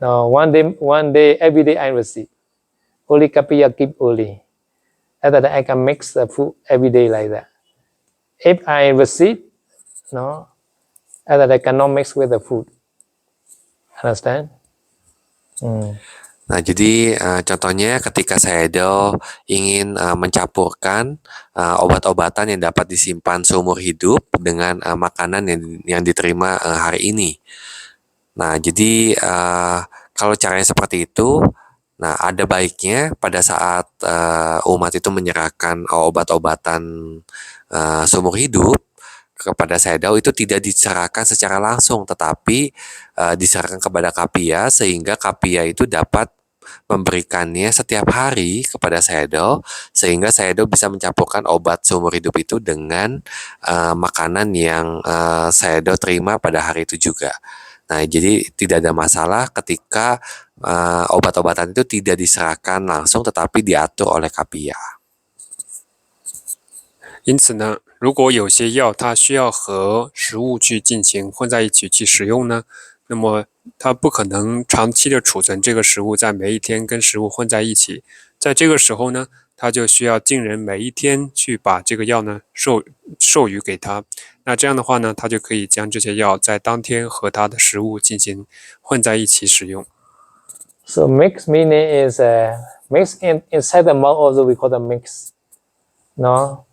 No, one day, every day I receive. Only kapiya keep only. After that I can mix the food every day like that. If I receive, after that I cannot mix with the food. Understand? Nah, jadi contohnya ketika Sayadaw ingin mencampurkan obat-obatan yang dapat disimpan seumur hidup dengan makanan yang diterima hari ini. Nah, jadi kalau caranya seperti itu, nah ada baiknya pada saat umat itu menyerahkan obat-obatan seumur hidup kepada Sayadaw itu tidak diserahkan secara langsung, tetapi diserahkan kepada Kapia sehingga Kapia itu dapat memberikannya setiap hari kepada Sayadaw sehingga Sayadaw bisa mencampurkan obat seumur hidup itu dengan makanan yang Sayadaw terima pada hari itu juga. Nah, jadi tidak ada masalah ketika obat-obatan itu tidak diserahkan langsung tetapi diatur oleh Kapia. 因此呢，如果有些药它需要和食物去进行混在一起去使用呢，那么它不可能长期的储存这个食物在每一天跟食物混在一起，在这个时候呢，它就需要病人每一天去把这个药呢授予给他。那这样的话呢，他就可以将这些药在当天和他的食物进行混在一起使用。So mix meaning is mix inside the mouth also we call the mix. No.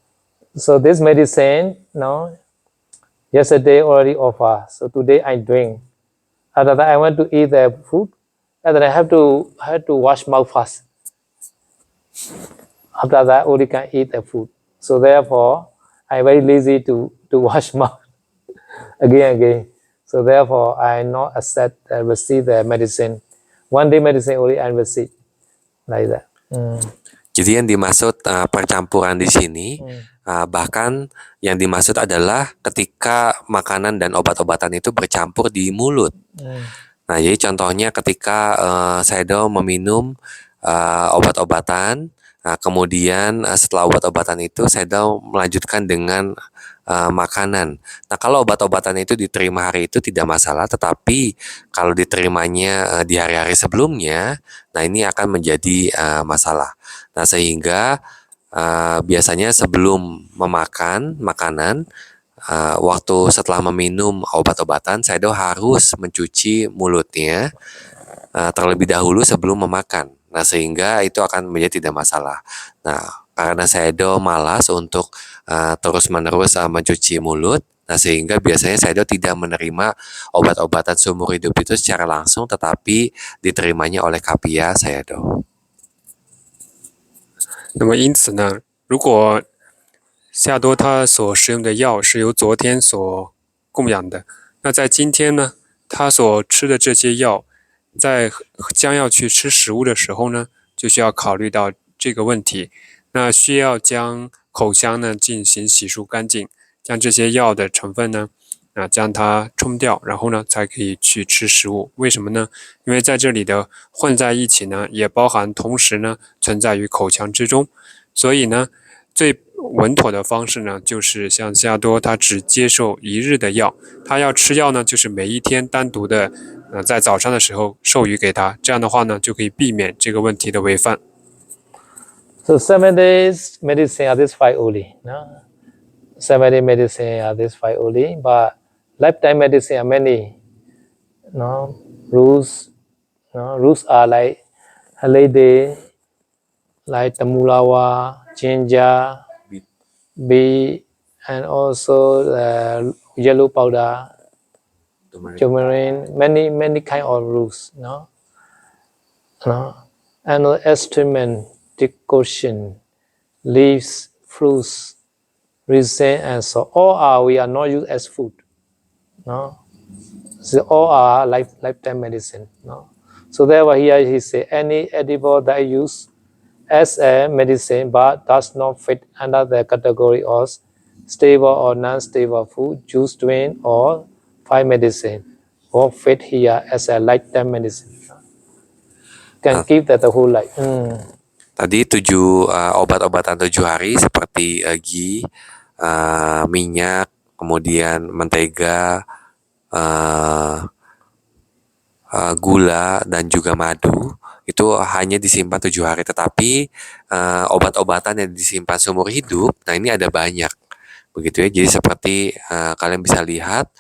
So this medicine, no, yesterday already offer. So today I drink. After that I want to eat the food. After that I have to wash mouth first. After that only can eat the food. So therefore I very lazy to wash mouth again. So therefore I not accept receive the medicine. One day medicine only I receive like that. Jadi yang dimaksud percampuran di sini, bahkan yang dimaksud adalah ketika makanan dan obat-obatan itu bercampur di mulut. Nah, jadi contohnya ketika Sayadaw meminum obat-obatan, kemudian setelah obat-obatan itu Sayadaw melanjutkan dengan makanan. Nah, kalau obat-obatan itu diterima hari itu tidak masalah, tetapi kalau diterimanya di hari-hari sebelumnya, nah ini akan menjadi masalah. Nah, sehingga biasanya sebelum memakan makanan, waktu setelah meminum obat-obatan, Sayadaw harus mencuci mulutnya terlebih dahulu sebelum memakan. Nah, sehingga itu akan menjadi tidak masalah. Nah, karena Sayadaw malas untuk terus-menerus mencuci mulut, nah sehingga biasanya Sayadaw tidak menerima obat-obatan seumur hidup itu secara langsung, tetapi diterimanya oleh Kapia Sayadaw. 那么因此呢，如果夏多他所使用的药是由昨天所供养的，那在今天呢，他所吃的这些药，在将要去吃食物的时候呢，就需要考虑到这个问题。那需要将口腔呢进行洗漱干净，将这些药的成分呢，将它冲掉，然后呢才可以去吃食物。为什么呢？因为在这里的混在一起呢，也包含同时呢存在于口腔之中，所以呢，最稳妥的方式呢，就是像夏多他只接受一日的药，他要吃药呢，就是每一天单独的，在早上的时候授予给他，这样的话呢，就可以避免这个问题的违犯。So 7 days medicine are this 5 only. No? 7 day medicine are this 5 only, but lifetime medicine are many. No rules. No rules are like halide, like tamulawa, ginger, beet, and also yellow powder, turmeric. Many kind of rules. No, and instrument. Decoction, leaves, fruits, resin, and so all we are not used as food. No, so all are lifetime medicine. No, so therefore here he say any edible that use as a medicine but does not fit under the category of stable or non-stable food, juice, drink, or fine medicine, or fit here as a lifetime medicine. Can keep that the whole life. Tadi obat-obatan 7 hari seperti ghee, minyak, kemudian mentega, gula, dan juga madu itu hanya disimpan 7 hari. Tetapi obat-obatan yang disimpan seumur hidup, nah ini ada banyak, begitu ya. Jadi seperti kalian bisa lihat,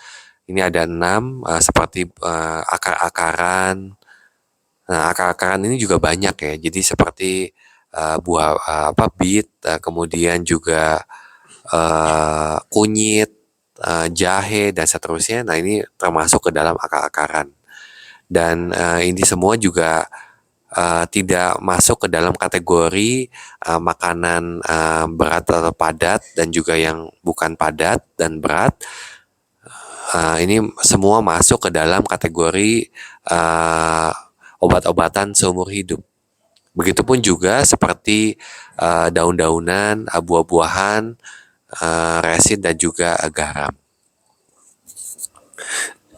ini ada 6 seperti akar-akaran, Nah, akar-akaran ini juga banyak ya. Jadi seperti bit, kemudian juga kunyit, jahe dan seterusnya. Nah, ini termasuk ke dalam akar-akaran. Dan ini semua juga tidak masuk ke dalam kategori makanan berat atau padat dan juga yang bukan padat dan berat. Ini semua masuk ke dalam kategori obat-obatan seumur hidup. Begitupun juga seperti daun-daunan, buah-buahan, resin dan juga garam.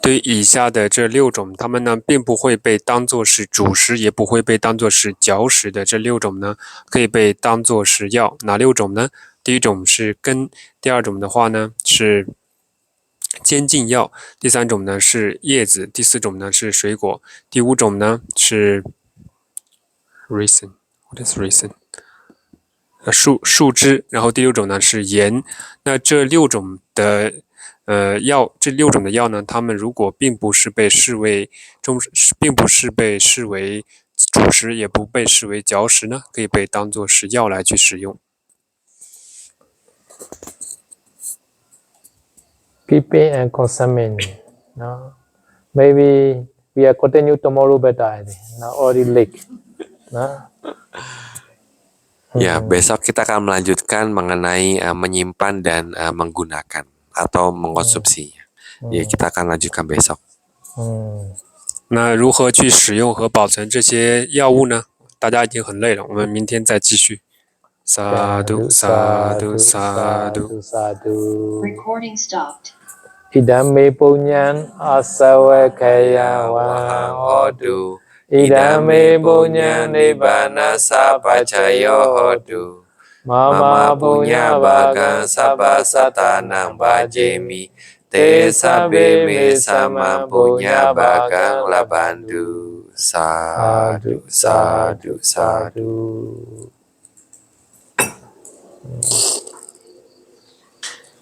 对以下的这6种，它们呢并不会被当作是主食，也不会被当作是嚼食的。这6种呢，可以被当作是药。哪6种呢？第一种是根，第二种的话呢是监禁药，第三种呢是叶子，第四种呢是水果，第五种呢是 reason。What is reason？树枝，然后第6种呢是盐。那这6种的药，这6种的药呢，它们如果并不是被视为主食，也不被视为嚼食呢，可以被当作是药来去使用。Keeping and consuming. No? Maybe we are continue tomorrow better. I think. Now already late. No? Ya, besok kita akan melanjutkan mengenai menyimpan dan menggunakan atau mengkonsumsinya. Ya, kita akan lanjutkan besok. 那如何去使用和保存这些药物呢？大家已经很累了，我们明天再继续。Sadhu, sadhu, sadhu. Recording stopped. Idame punyan asawakaya Wahang wa hodu. Idame punyan Nibbana sapacayo hodu. Mama punya bagang sabah satanang bajemi. Te sabe me sama punya bagang labandu. Sadu, sadu, sadu.